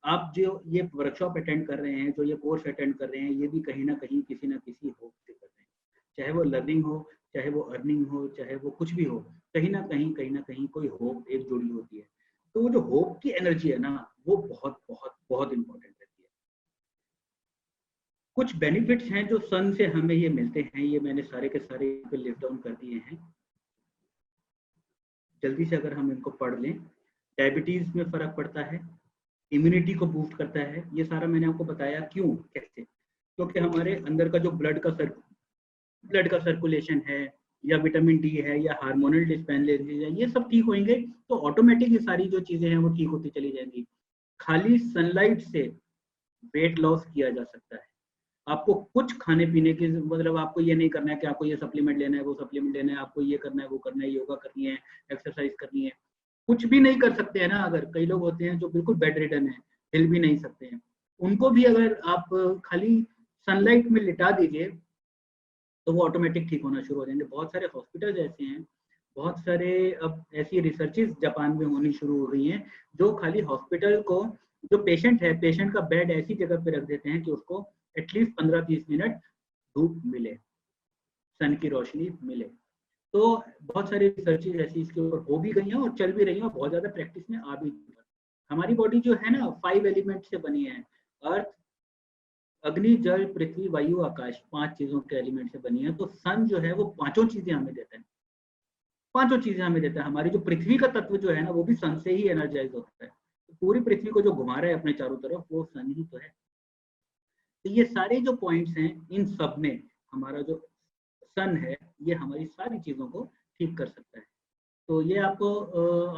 आप जो ये वर्कशॉप अटेंड कर रहे हैं, जो ये कोर्स अटेंड कर रहे हैं, ये भी कहीं ना कहीं किसी ना किसी होप से कर रहे हैं। चाहे वो लर्निंग हो, चाहे वो अर्निंग हो, चाहे वो कुछ भी हो, कहीं ना कहीं कोई होप एक जुड़ी होती है। तो वो जो होप की एनर्जी है ना, वो बहुत बहुत बहुत इंपॉर्टेंट रहती है। कुछ बेनिफिट्स हैं जो सन से हमें ये मिलते हैं, ये मैंने सारे के सारे लिस्ट डाउन कर दिए हैं। जल्दी से अगर हम इनको पढ़ लें, डायबिटीज में फर्क पड़ता है, इम्यूनिटी को बूस्ट करता है, ये सारा मैंने आपको बताया क्यों, कैसे, क्योंकि हमारे अंदर का जो ब्लड का सर्कुलेशन है, या विटामिन डी है, या हार्मोनल डिस्बैलेंस है, ये सब ठीक होंगे तो ऑटोमेटिक ये सारी जो चीजें हैं वो ठीक होती चली जाएंगी। खाली सनलाइट से वेट लॉस किया जा सकता है। आपको कुछ खाने पीने की, मतलब आपको ये नहीं करना है कि आपको ये सप्लीमेंट लेना है, वो सप्लीमेंट लेना है, आपको ये करना है, वो करना है, योगा करनी है, एक्सरसाइज करनी है, कुछ भी नहीं कर सकते हैं ना। अगर कई लोग होते हैं जो बिल्कुल बेड रिडन है, हिल भी नहीं सकते हैं, उनको भी अगर आप खाली सनलाइट में लिटा दीजिए तो वो ऑटोमेटिक ठीक होना शुरू हो जाएंगे। बहुत सारे हॉस्पिटल्स ऐसे हैं, बहुत सारे अब ऐसी रिसर्चेस जापान में होनी शुरू हो गई हैं, जो खाली हॉस्पिटल को, जो पेशेंट है, पेशेंट का बेड ऐसी जगह पे रख देते हैं कि उसको एटलीस्ट 15-20 मिनट धूप मिले, सन की रोशनी मिले। तो बहुत सारी रिसर्चेस ऐसी इसके ऊपर हो भी गई हैं और चल भी रही हैं, और बहुत ज्यादा प्रैक्टिस में आ भी। हमारी बॉडी जो है ना 5 एलिमेंट से बनी है। अर्थ, अग्नि, जल, पृथ्वी, वायु, आकाश, 5 चीजों के एलिमेंट से बनी है। तो सन जो है वो पांचों चीजें हमें देता है, पांचों चीजें हमें देता है। हमारी जो पृथ्वी का तत्व जो है ना, वो भी सन से ही एनर्जाइज होता है। तो पूरी पृथ्वी को जो घुमा रहा है अपने चारों तरफ, वो सन ही तो है। तो ये सारे जो पॉइंट्स हैं, इन सब में हमारा जो सन है, ये हमारी सारी चीजों को ठीक कर सकता है। तो ये आपको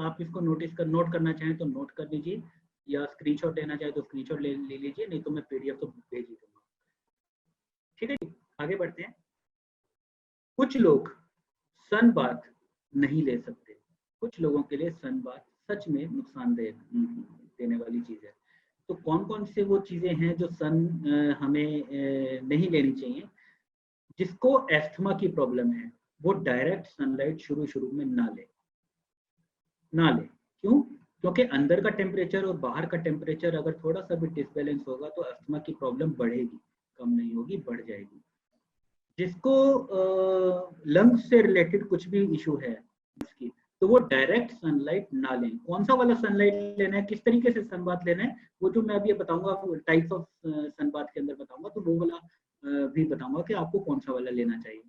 आप इसको नोट करना चाहें तो नोट कर लीजिए, या स्क्रीनशॉट लेना चाहे तो स्क्रीनशॉट ले लीजिए, नहीं तो मैं पीडीएफ तो भेज ही दूंगा। ठीक है, आगे बढ़ते हैं। कुछ लोग सन बाथ नहीं ले सकते, कुछ लोगों के लिए सन बाथ सच में नुकसानदेह देने वाली चीज है। तो कौन कौन से वो चीजें हैं जो सन हमें नहीं लेनी चाहिए। जिसको एस्थमा की प्रॉब्लम है, वो डायरेक्ट सनलाइट शुरू में ना ले। क्यों? क्योंकि अंदर का टेम्परेचर और बाहर का टेम्परेचर अगर थोड़ा सा भी डिसबैलेंस होगा तो अस्थमा की प्रॉब्लम बढ़ेगी, कम नहीं होगी, बढ़ जाएगी। जिसको लंग्स से रिलेटेड कुछ भी इशू है उसकी, तो वो डायरेक्ट सनलाइट ना लें। कौन सा वाला सनलाइट लेना है, किस तरीके से सनबाथ लेना है, वो जो मैं अभी बताऊंगा, टाइप्स ऑफ सनबाथ के अंदर बताऊंगा, तो वो वाला भी बताऊंगा कि आपको कौन सा वाला लेना चाहिए।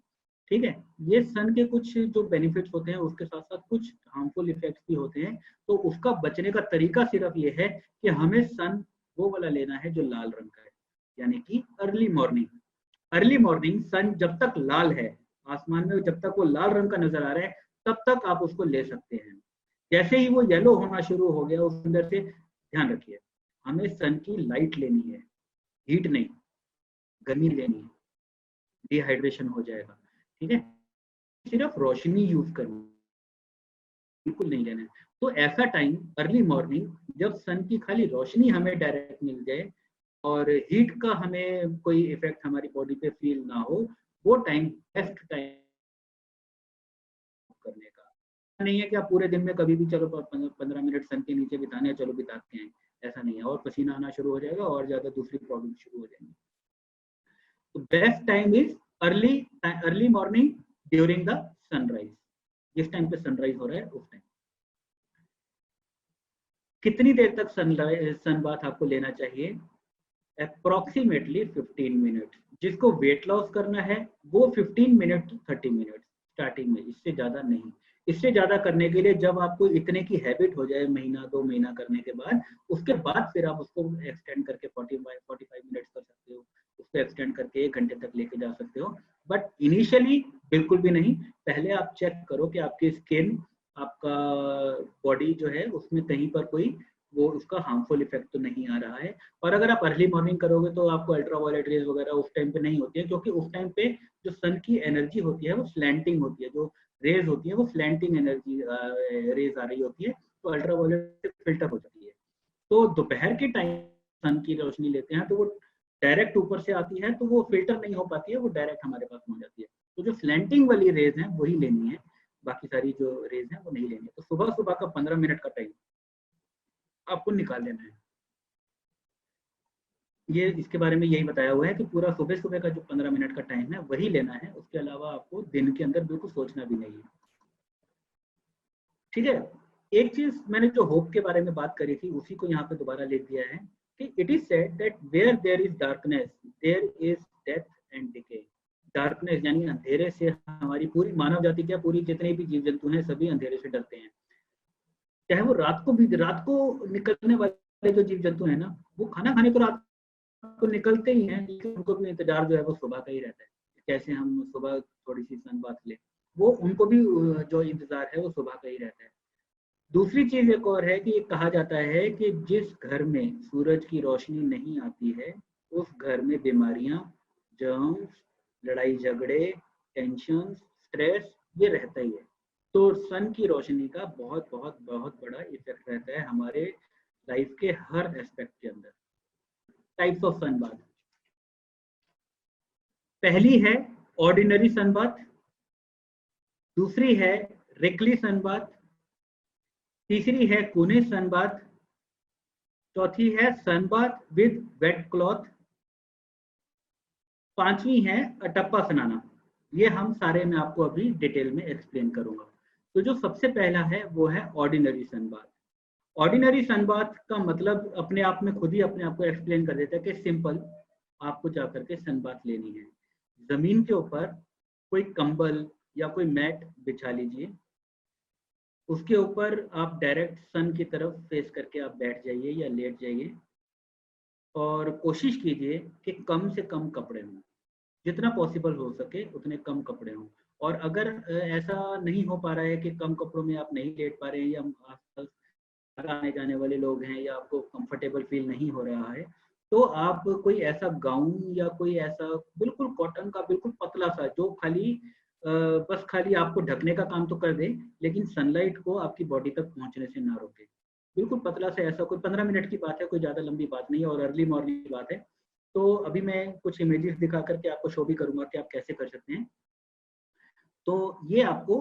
ठीक है, ये सन के कुछ जो बेनिफिट्स होते हैं, उसके साथ साथ कुछ हार्मफुल इफेक्ट्स भी होते हैं। तो उसका बचने का तरीका सिर्फ ये है कि हमें सन वो वाला लेना है जो लाल रंग का है, यानी कि early morning. Early morning sun जब तक लाल है, आसमान में जब तक वो लाल रंग का नजर आ रहा है तब तक आप उसको ले सकते हैं। जैसे ही वो येलो होना शुरू हो गया उस अंदर से, ध्यान रखिए हमें सन की लाइट लेनी है, हीट नहीं, गर्मी लेनी है, डिहाइड्रेशन हो जाएगा। ठीक है, सिर्फ रोशनी यूज करनी, बिल्कुल नहीं लेना है। तो ऐसा टाइम अर्ली मॉर्निंग जब सन की खाली रोशनी हमें डायरेक्ट मिल जाए और हीट का हमें कोई इफेक्ट हमारी बॉडी पे फील ना हो, वो टाइम बेस्ट टाइम करने का। नहीं है कि आप पूरे दिन में कभी भी चलो 15 मिनट सन के नीचे बिताने हैं, चलो बिताते हैं, ऐसा नहीं है। और पसीना आना शुरू हो जाएगा और ज्यादा दूसरी प्रॉब्लम शुरू हो जाएंगी। तो best time is early morning during the sunrise, जिस टाइम पे सनराइज हो रहा है उस टाइम। कितनी देर तक सन बाथ आपको लेना चाहिए? Approximately 15 minute. जिसको वेट लॉस करना है वो 15 मिनट टू 30 मिनट स्टार्टिंग में, इससे ज्यादा नहीं। इससे ज्यादा करने के लिए जब आपको इतने की हैबिट हो जाए, महीना 2 महीना करने के बाद, उसके बाद फिर आप उसको एक्सटेंड करके 45 मिनट्स कर सकते हो, उसको एक्सटेंड करके 1 घंटे तक लेके जा सकते हो। बट इनिशियली बिल्कुल भी नहीं। पहले आप चेक करो कि आपकी स्किन, आपका बॉडी जो है उसमें कहीं पर कोई वो उसका हार्मफुल इफेक्ट तो नहीं आ रहा है। और अगर आप अर्ली मॉर्निंग करोगे तो आपको अल्ट्रावायलेट रेज वगैरह उस टाइम पे नहीं होती है, क्योंकि उस टाइम पे जो सन की एनर्जी होती है वो स्लैंटिंग होती है, जो रेज होती है वो स्लैंटिंग एनर्जी रेज आ रही होती है, तो अल्ट्रावायलेट फिल्टर हो जाती है। तो दोपहर के टाइम सन की रोशनी लेते हैं तो वो डायरेक्ट ऊपर से आती है, तो वो फिल्टर नहीं हो पाती है, वो डायरेक्ट हमारे पास पहुंच जाती है। तो जो स्लैंटिंग वाली रेज है वही लेनी है, बाकी सारी जो रेज है वो नहीं लेनी है। तो सुबह सुबह का 15 मिनट का टाइम आपको निकाल लेना है। ये इसके बारे में यही बताया हुआ है कि पूरा सुबह सुबह का जो 15 मिनट का टाइम है वही लेना है, उसके अलावा आपको दिन के अंदर बिल्कुल सोचना भी नहीं है। ठीक है, एक चीज मैंने जो होप के बारे में बात करी थी उसी को यहाँ पे दोबारा लिख दिया है कि it is said that where there is darkness there is death and decay. Darkness यानी अंधेरे से हमारी पूरी मानव जाति, क्या पूरी जितने भी जीव जंतु हैं सभी अंधेरे से डरते हैं। चाहे वो रात को निकलने वाले जो जीव जंतु है ना, वो खाना खाने को रात को निकलते ही हैं, लेकिन उनको भी इंतजार जो है वो सुबह का ही रहता है। कैसे हम सुबह थोड़ी सी सन बात ले, वो उनको भी जो इंतजार है वो सुबह का ही रहता है। दूसरी चीज एक और है कि कहा जाता है कि जिस घर में सूरज की रोशनी नहीं आती है उस घर में बीमारियां, जर्म्स, लड़ाई झगड़े, टेंशन, स्ट्रेस ये रहता ही है। तो सन की रोशनी का बहुत बहुत बहुत बड़ा इफेक्ट रहता है हमारे लाइफ के हर एस्पेक्ट के अंदर। टाइप्स ऑफ सन बाथ, पहली है ऑर्डिनरी सन बाथ, दूसरी है रिकली सन बाथ, तीसरी है कुने सन बाथ, चौथी है sun bath with wet cloth, पांचवी है अटप्पा सनाना। ये हम सारे मैं आपको अभी डिटेल में एक्सप्लेन करूंगा। तो जो सबसे पहला है वो है ordinary sun bath. Ordinary sun bath का मतलब अपने आप में खुद ही अपने आप को एक्सप्लेन कर देता है कि सिंपल आपको जाकर के सन बाथ लेनी है। जमीन के ऊपर कोई कंबल या कोई मैट बिछा लीजिए, उसके ऊपर आप डायरेक्ट सन की तरफ फेस करके आप बैठ जाइए या लेट जाइए, और कोशिश कीजिए कि कम से कम कपड़े हों, जितना पॉसिबल हो सके उतने कम कपड़े हों। और अगर ऐसा नहीं हो पा रहा है कि कम कपड़ों में आप नहीं लेट पा रहे हैं, या आसपास आने जाने वाले लोग हैं, या आपको कंफर्टेबल फील नहीं हो रहा है, तो आप कोई ऐसा गाउन या कोई ऐसा बिल्कुल कॉटन का बिल्कुल पतला सा, जो खाली बस खाली आपको ढकने का काम तो कर दे लेकिन सनलाइट को आपकी बॉडी तक पहुंचने से ना रोके, बिल्कुल पतला सा ऐसा, कोई 15 मिनट की बात है, कोई ज्यादा लंबी बात नहीं है, और अर्ली मॉर्निंग की बात है। तो अभी मैं कुछ इमेजेस दिखा करके आपको शो भी करूंगा कि आप कैसे कर सकते हैं। तो ये आपको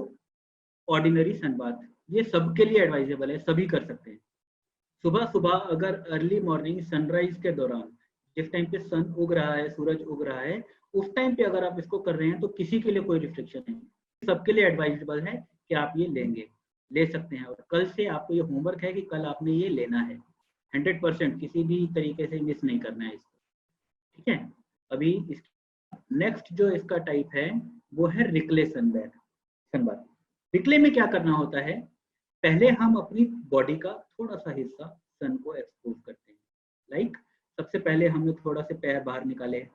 ऑर्डिनरी सनबाथ, ये सबके लिए एडवाइजेबल है, सभी कर सकते हैं। सुबह सुबह अगर अर्ली मॉर्निंग सनराइज के दौरान, जिस टाइम पे सन उग रहा है, सूरज उग रहा है, उस टाइम पे अगर आप इसको कर रहे हैं तो किसी के लिए कोई रिस्ट्रिक्शन नहीं, सबके लिए एडवाइजेबल है कि आप ये लेंगे, ले सकते हैं। और कल से आपको ये होमवर्क है कि कल आपने ये लेना है 100%, किसी भी तरीके से मिस नहीं करना है इसको। ठीक है, अभी इस नेक्स्ट जो इसका टाइप है वो है रिकले सनबाथ। रिकले में क्या करना होता है, पहले हम अपनी बॉडी का थोड़ा सा हिस्सा सन को एक्सपोज करते हैं। सबसे पहले हमने थोड़ा से पैर बाहर निकाले,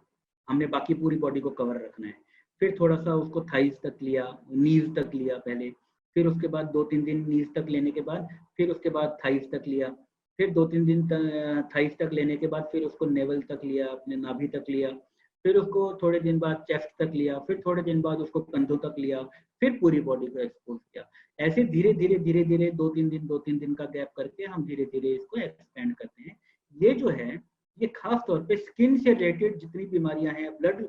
हमने बाकी पूरी बॉडी को कवर रखना है। फिर थोड़ा सा उसको थाइस तक लिया, नीज तक लिया पहले, फिर उसके बाद 2-3 दिन नीज तक लेने के बाद फिर उसके बाद थाइस तक लिया, फिर 2-3 दिन थाइस तक लेने के बाद फिर उसको नेवल तक लिया, अपने नाभि तक लिया, फिर उसको थोड़े दिन बाद चेस्ट तक लिया, फिर थोड़े दिन बाद उसको कंधों तक लिया, फिर पूरी बॉडी को एक्सपोज किया। ऐसे धीरे धीरे 2-3 दिन का गैप करके हम धीरे धीरे इसको एक्सपेंड करते हैं। ये जो है ये खास तौर पे स्किन से रिलेटेड जितनी बीमारियां हैं, ब्लड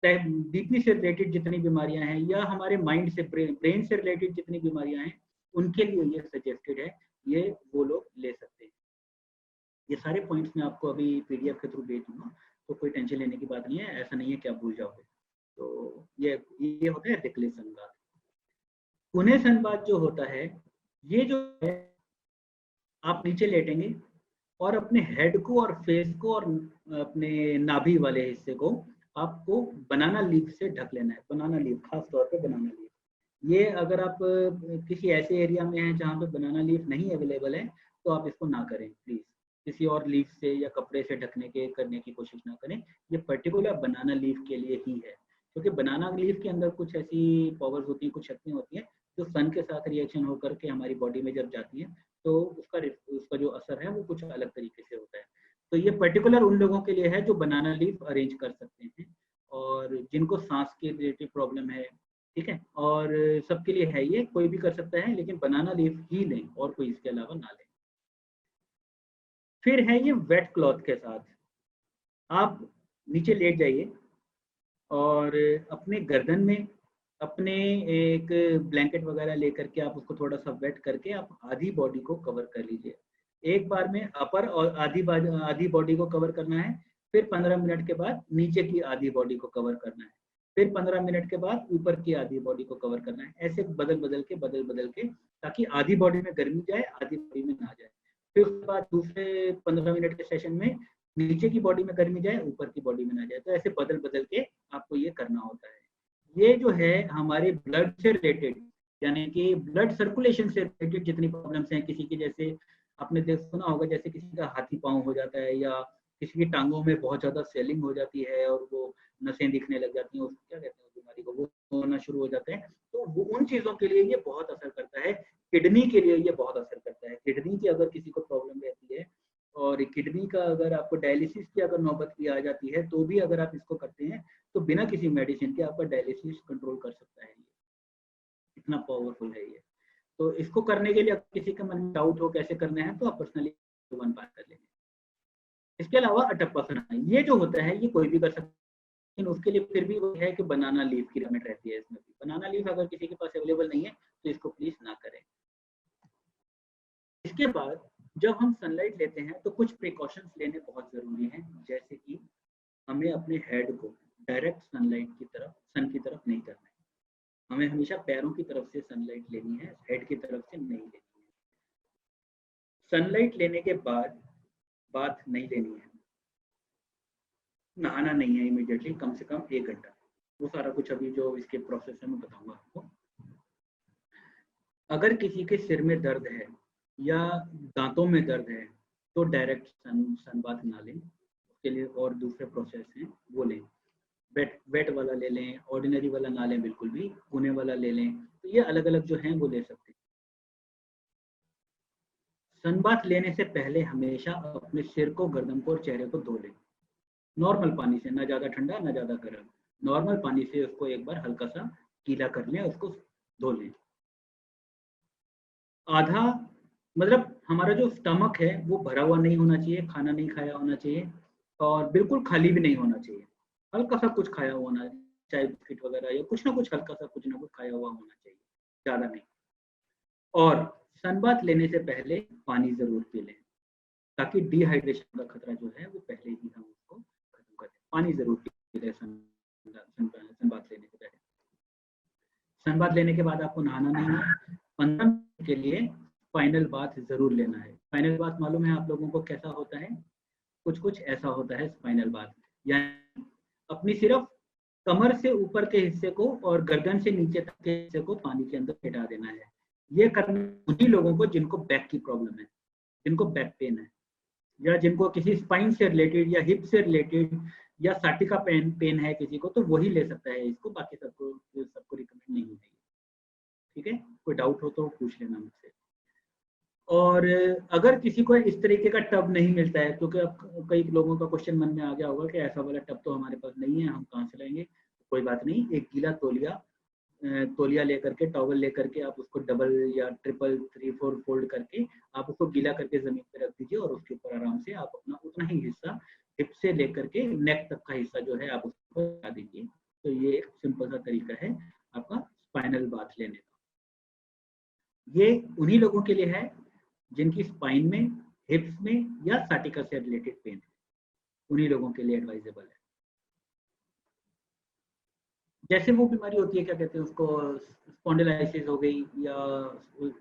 बीपी से रिलेटेड जितनी बीमारियां हैं, या हमारे माइंड से ब्रेन से रिलेटेड जितनी बीमारियां हैं, उनके लिए ये सजेस्टेड है, ये वो लोग ले सकते हैं। ये सारे पॉइंट्स मैं आपको अभी पीडीएफ के थ्रू भेज दूंगा, तो कोई टेंशन लेने की बात नहीं है, ऐसा नहीं है कि आप भूल जाओगे। तो ये होता है रिकलेस संघात। पुणे संघात जो होता है, ये जो है आप नीचे लेटेंगे और अपने हेड को और फेस को और अपने नाभि वाले हिस्से को आपको बनाना लीफ से ढक लेना है। बनाना लीफ, खास तौर पे बनाना लीफ। ये अगर आप किसी ऐसे एरिया में हैं जहाँ पे बनाना लीफ नहीं अवेलेबल है, तो आप इसको ना करें प्लीज। किसी और लीफ से या कपड़े से ढकने के करने की कोशिश ना करें। ये पर्टिकुलर बनाना लीफ के लिए ही है, क्योंकि बनाना लीफ के अंदर कुछ ऐसी पावर्स होती हैं, कुछ शक्तियाँ होती हैं जो सन के साथ रिएक्शन होकर के हमारी बॉडी में जब जाती है, तो उसका जो असर है वो कुछ अलग तरीके से होता है। तो ये पर्टिकुलर उन लोगों के लिए है जो बनाना लीफ अरेंज कर सकते हैं, और जिनको सांस के रिलेटेड प्रॉब्लम है, ठीक है, और सबके लिए है, ये कोई भी कर सकता है, लेकिन बनाना लीफ ही लें और कोई इसके अलावा ना लें। फिर है ये वेट क्लॉथ के साथ। आप नीचे लेट जाइए और अपने गर्दन में अपने एक ब्लैंकेट वगैरह लेकर के आप उसको थोड़ा सा वेट करके आप आधी बॉडी को कवर कर लीजिए। एक बार में अपर और आधी बॉडी को कवर करना है, फिर 15 मिनट के बाद नीचे की आधी बॉडी को कवर करना है, फिर 15 मिनट के बाद ऊपर की आधी बॉडी को कवर करना है। ऐसे बदल बदल के ताकि आधी बॉडी में गर्मी जाए, आधी बॉडी में ना जाए। फिर उसके बाद दूसरे 15 मिनट के सेशन में नीचे की बॉडी में गर्मी जाए, ऊपर की बॉडी में ना जाए। तो ऐसे बदल के आपको ये करना होता है। ये जो है हमारे ब्लड से रिलेटेड, यानी कि ब्लड सर्कुलेशन से रिलेटेड जितनी प्रॉब्लम्स हैं, किसी की, जैसे आपने सुना होगा, जैसे किसी का हाथी पांव हो जाता है, या किसी की टांगों में बहुत ज्यादा स्वेलिंग हो जाती है और वो नसें दिखने लग जाती हैं, उसको क्या कहते हैं बीमारी को, वो होना शुरू हो जाते हैं। तो वो उन चीजों के लिए ये बहुत असर करता है। किडनी के लिए ये बहुत असर करता है। किडनी की अगर किसी को प्रॉब्लम रहती है, और किडनी का अगर आपको डायलिसिस की अगर नौबत भी आ जाती है, तो भी अगर आप इसको करते हैं तो बिना किसी मेडिसिन के आपका डायलिसिस कंट्रोल कर सकता है। ये इतना पावरफुल है ये। तो इसको करने के लिए किसी के मन में डाउट हो कैसे करना है, तो आप पर्सनली वन बात कर लेंगे। इसके अलावा अटप्पासन, ये जो होता है ये कोई भी कर सकता है, लेकिन उसके लिए फिर भी वो है कि बनाना लीफ की रिक्वायरमेंट रहती है इसमें भी। बनाना लीफ अगर किसी के पास अवेलेबल नहीं है तो इसको प्लीज ना करें। इसके बाद जब हम सनलाइट लेते हैं तो कुछ प्रिकॉशंस लेने बहुत जरूरी हैं, जैसे कि हमें अपने हेड को डायरेक्ट सनलाइट की तरफ, सन की तरफ नहीं करना है। हमें हमेशा पैरों की तरफ से सनलाइट लेनी है, हेड की तरफ से नहीं लेनी है। सनलाइट लेने के बाद बात नहीं लेनी है, नहाना नहीं है इमीडिएटली, कम से कम 1 घंटा। वो सारा कुछ अभी जो इसके प्रोसेस है मैं बताऊंगा आपको। अगर किसी के सिर में दर्द है या दांतों में दर्द है तो डायरेक्ट सन बाथ ना लें, उसके लिए और दूसरे प्रोसेस हैं वो लें। वेट वाला ले लें, ऑर्डिनरी वाला ना लें बिल्कुल भी, पुणे वाला ले लें। तो ये अलग अलग जो हैं वो ले सकते हैं। सनबाथ लेने से पहले हमेशा अपने सिर को, गर्दन को और चेहरे को धो लें, नॉर्मल पानी से, ना ज्यादा ठंडा ना ज्यादा गर्म। नॉर्मल पानी से उसको एक बार हल्का सा गीला कर लें, उसको धो लें। आधा मतलब हमारा जो स्टमक है वो भरा हुआ नहीं होना चाहिए, खाना नहीं खाया होना चाहिए, और बिल्कुल खाली भी नहीं होना चाहिए। हल्का सा कुछ खाया हुआ होना, चाय बिस्किट वगैरह या कुछ ना कुछ हल्का सा कुछ ना कुछ खाया हुआ होना चाहिए, ज्यादा नहीं। और सनबाथ लेने से पहले पानी जरूर पी लें, ताकि डिहाइड्रेशन का खतरा जो है वो पहले ही हम उसको खत्म कर दें। पानी जरूर पी लें सनबाथ लेने से पहले। सनबाथ लेने के बाद आपको नहाना नहीं है। 15 मिनट के लिए फाइनल बाथ जरूर लेना है। फाइनल बाथ मालूम है आप लोगों को कैसा होता है? कुछ ऐसा होता है फाइनल बाथ, यानी अपनी सिर्फ कमर से ऊपर के हिस्से को और गर्दन से नीचे तक के हिस्से को पानी के अंदर लेटा देना है। ये करना उन्हीं लोगों को जिनको बैक की प्रॉब्लम है, जिनको बैक पेन है, या जिनको किसी स्पाइन से रिलेटेड या हिप से रिलेटेड या साटिका पेन है किसी को, तो वही ले सकता है इसको, बाकी सबको रिकमेंड नहीं है। ठीक है, कोई डाउट हो तो पूछ लेना मुझसे। और अगर किसी को इस तरीके का टब नहीं मिलता है, क्योंकि अब कई लोगों का क्वेश्चन मन में आ गया होगा कि ऐसा वाला टब तो हमारे पास नहीं है, हम कहाँ से लाएंगे। कोई बात नहीं, एक गीला तौलिया लेकर के, टॉवल लेकर के आप उसको डबल या ट्रिपल 3-4 फोल्ड करके आप उसको गीला करके जमीन पे रख दीजिए, और उसके ऊपर आराम से आप अपना उतना ही हिस्सा हिप से लेकर के नेक तक का हिस्सा जो है आप उसको लगा दीजिए। तो ये एक सिंपल सा तरीका है आपका स्पाइनल बाथ लेने का। ये उन्हीं लोगों के लिए है जिनकी स्पाइन में, हिप्स में या साटिका से रिलेटेड पेन है, उन्हीं लोगों के लिए एडवाइजेबल है। जैसे वो बीमारी होती है, क्या कहते हैं उसको, स्पॉन्डिलाइसिस हो गई या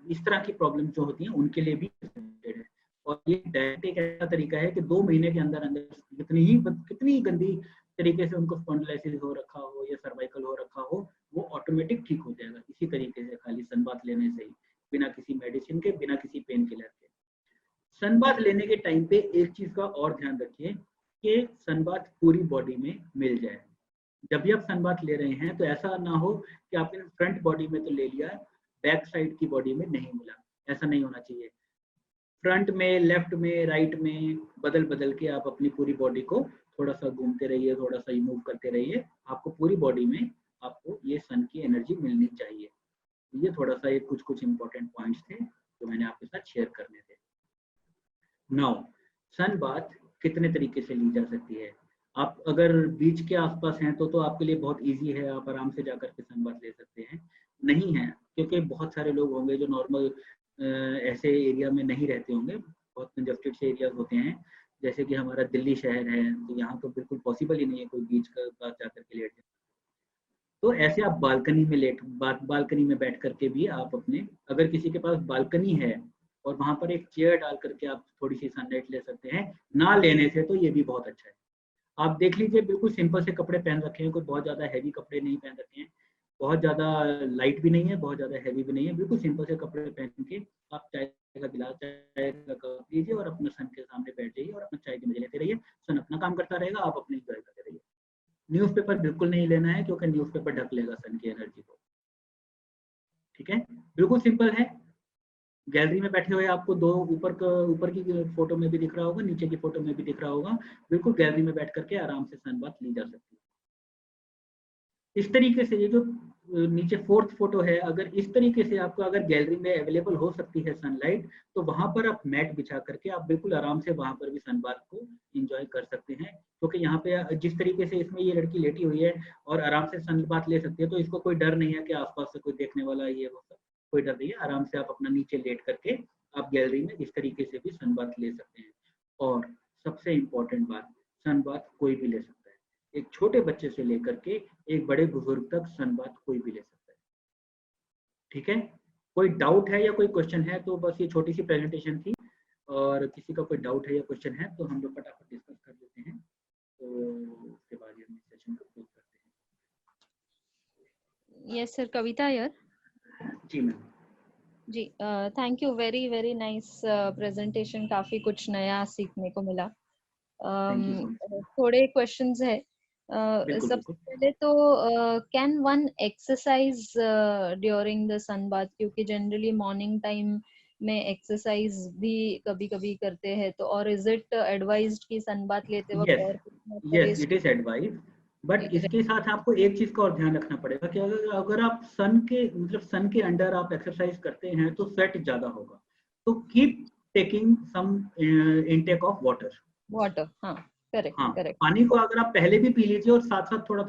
इस तरह की प्रॉब्लम जो होती हैं, उनके लिए भी है। और ये डायरेक्ट एक ऐसा तरीका है कि 2 महीने के अंदर अंदर कितनी गंदी तरीके से उनको स्पॉन्डिलाइसिस हो रखा हो या सर्वाइकल हो रखा हो, वो ऑटोमेटिक ठीक हो जाएगा इसी तरीके से, खाली सनबाथ लेने से ही, बिना किसी मेडिसिन के, बिना किसी पेन किलर के। सनबाथ लेने के टाइम पे एक चीज का और ध्यान रखिए कि सनबाथ पूरी बॉडी में मिल जाए। जब भी आप सनबाथ ले रहे हैं तो ऐसा ना हो कि आपने फ्रंट बॉडी में तो ले लिया, बैक साइड की बॉडी में नहीं मिला, ऐसा नहीं होना चाहिए। फ्रंट में, लेफ्ट में, राइट में बदल बदल के आप अपनी पूरी बॉडी को थोड़ा सा घूमते रहिए, थोड़ा सा मूव करते रहिए, आपको पूरी बॉडी में आपको ये सन की एनर्जी मिलनी चाहिए। ये थोड़ा सा कुछ कुछ इंपॉर्टेंट पॉइंट्स थे जो मैंने आपके साथ शेयर करने थे। नाउ, सन बाथ कितने तरीके से ली जा सकती है। आप अगर बीच के आसपास हैं तो आपके लिए बहुत इजी है, आप आराम से जाकर के सन बाथ ले सकते हैं। नहीं है, क्योंकि बहुत सारे लोग होंगे जो नॉर्मल ऐसे एरिया में नहीं रहते होंगे, बहुत कंजस्टेड से एरियाज होते हैं, जैसे कि हमारा दिल्ली शहर है, तो यहाँ तो बिल्कुल पॉसिबल ही नहीं है कोई बीच का पास जाकर के लेट जाए। तो ऐसे आप बालकनी में बैठ करके भी आप अपने, अगर किसी के पास बालकनी है और वहां पर एक चेयर डाल करके आप थोड़ी सी सनलाइट ले सकते हैं, ना लेने से तो ये भी बहुत अच्छा है। आप देख लीजिए, बिल्कुल सिंपल से कपड़े पहन रखे हैं, कोई बहुत ज्यादा हैवी कपड़े नहीं पहन रखे हैं, बहुत ज्यादा लाइट भी नहीं है, बहुत ज्यादा हैवी भी नहीं है, बिल्कुल सिंपल से कपड़े पहन के आप चाय का गिलास, चाय का कप लीजिए और अपने सन के सामने बैठ जाइए और अपना चाय के मजे लेते रहिए। सन अपना काम करता रहेगा, आप अपने एंजॉय करते रहिए। न्यूज़पेपर बिल्कुल नहीं लेना है, क्योंकि न्यूज़पेपर ढक लेगा सन की एनर्जी को। ठीक है, बिल्कुल सिंपल है। गैलरी में बैठे हुए आपको दो ऊपर की फोटो में भी दिख रहा होगा, नीचे की फोटो में भी दिख रहा होगा, बिल्कुल गैलरी में बैठ करके आराम से सन बाथ ली जा सकती है। इस तरीके से ये जो नीचे 4th फोटो है, अगर इस तरीके से आपको अगर गैलरी में अवेलेबल हो सकती है सनलाइट, तो वहां पर आप मैट बिछा करके आप बिल्कुल आराम से वहां पर भी सनबाथ को एंजॉय कर सकते हैं। क्योंकि यहाँ पे जिस तरीके से इसमें ये लड़की लेटी हुई है और आराम से सनबाथ ले सकती है, तो इसको कोई डर नहीं है कि आसपास से कोई देखने वाला ये वो, कोई डर नहीं है। आराम से आप अपना नीचे लेट करके आप गैलरी में इस तरीके से भी सनबाथ ले सकते हैं। और सबसे इम्पोर्टेंट बात, सनबाथ कोई भी ले सकता है, एक छोटे बच्चे से लेकर के एक बड़े बुजुर्ग तक सनबाथ कोई भी ले सकता है। ठीक है, कोई डाउट है या कोई क्वेश्चन है तो बस ये छोटी सी प्रेजेंटेशन थी, और किसी का कोई डाउट है या क्वेश्चन है तो हम लोग फटाफट डिस्कस कर लेते हैं, तो उसके बाद ये सेशन को क्लोज करते हैं। यस सर, कविता यार। जी मैम। जी, thank you, very very nice presentation, काफी कुछ नया सीखने को मिला। Thank you so much. थोड़े क्वेश्चंस है। बिल्कुल सबसे बिल्कुल। पहले तो can one exercise during the sun bath, क्योंकि जनरली मॉर्निंग टाइम में एक्सरसाइज भी कभी कभी करते हैं, तो और इज इट एडवाइज्ड कि सन बाथ लेते वक्त यस और कुछ ना करे? Yes, it is advice, but इसके साथ आपको एक चीज का और ध्यान रखना पड़ेगा कि अगर आप सन के अंडर आप एक्सरसाइज करते हैं तो स्वेट ज्यादा होगा, तो keep taking some intake of water. Water, हाँ, करेक्ट हाँ, करेक्ट। पानी को अगर आप पहले भी पी लीजिए और साथ साथ थोड़ा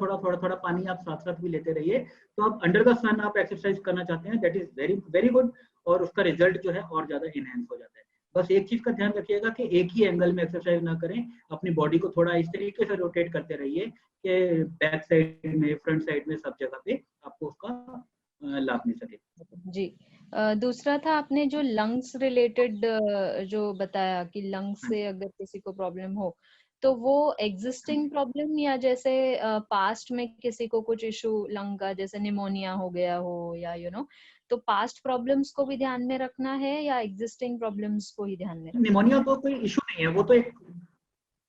पानी आप साथ साथ भी लेते रहिए, तो आप अंडर द सन आप एक्सरसाइज करना चाहते हैं, that is very very good, और उसका रिजल्ट जो है और ज्यादा इनहेंस हो जाता है। बस एक चीज का ध्यान रखिएगा कि एक ही एंगल में एक्सरसाइज ना करें, अपनी बॉडी को थोड़ा इस तरीके से रोटेट करते रहिए कि बैक साइड में, फ्रंट साइड में, सब जगह पे आपको उसका लाभ मिल सके। जी। दूसरा था, आपने जो लंग्स रिलेटेड जो बताया कि लंग्स से अगर किसी को प्रॉब्लम हो, तो वो एग्जिस्टिंग प्रॉब्लम, या जैसे पास्ट में किसी को कुछ इशू लंग का, जैसे निमोनिया हो गया हो या तो पास्ट प्रॉब्लम्स को भी ध्यान में रखना है या एग्जिस्टिंग प्रॉब्लम्स को ही ध्यान में रखना है? निमोनिया तो कोई इशू नहीं है, वो तो एक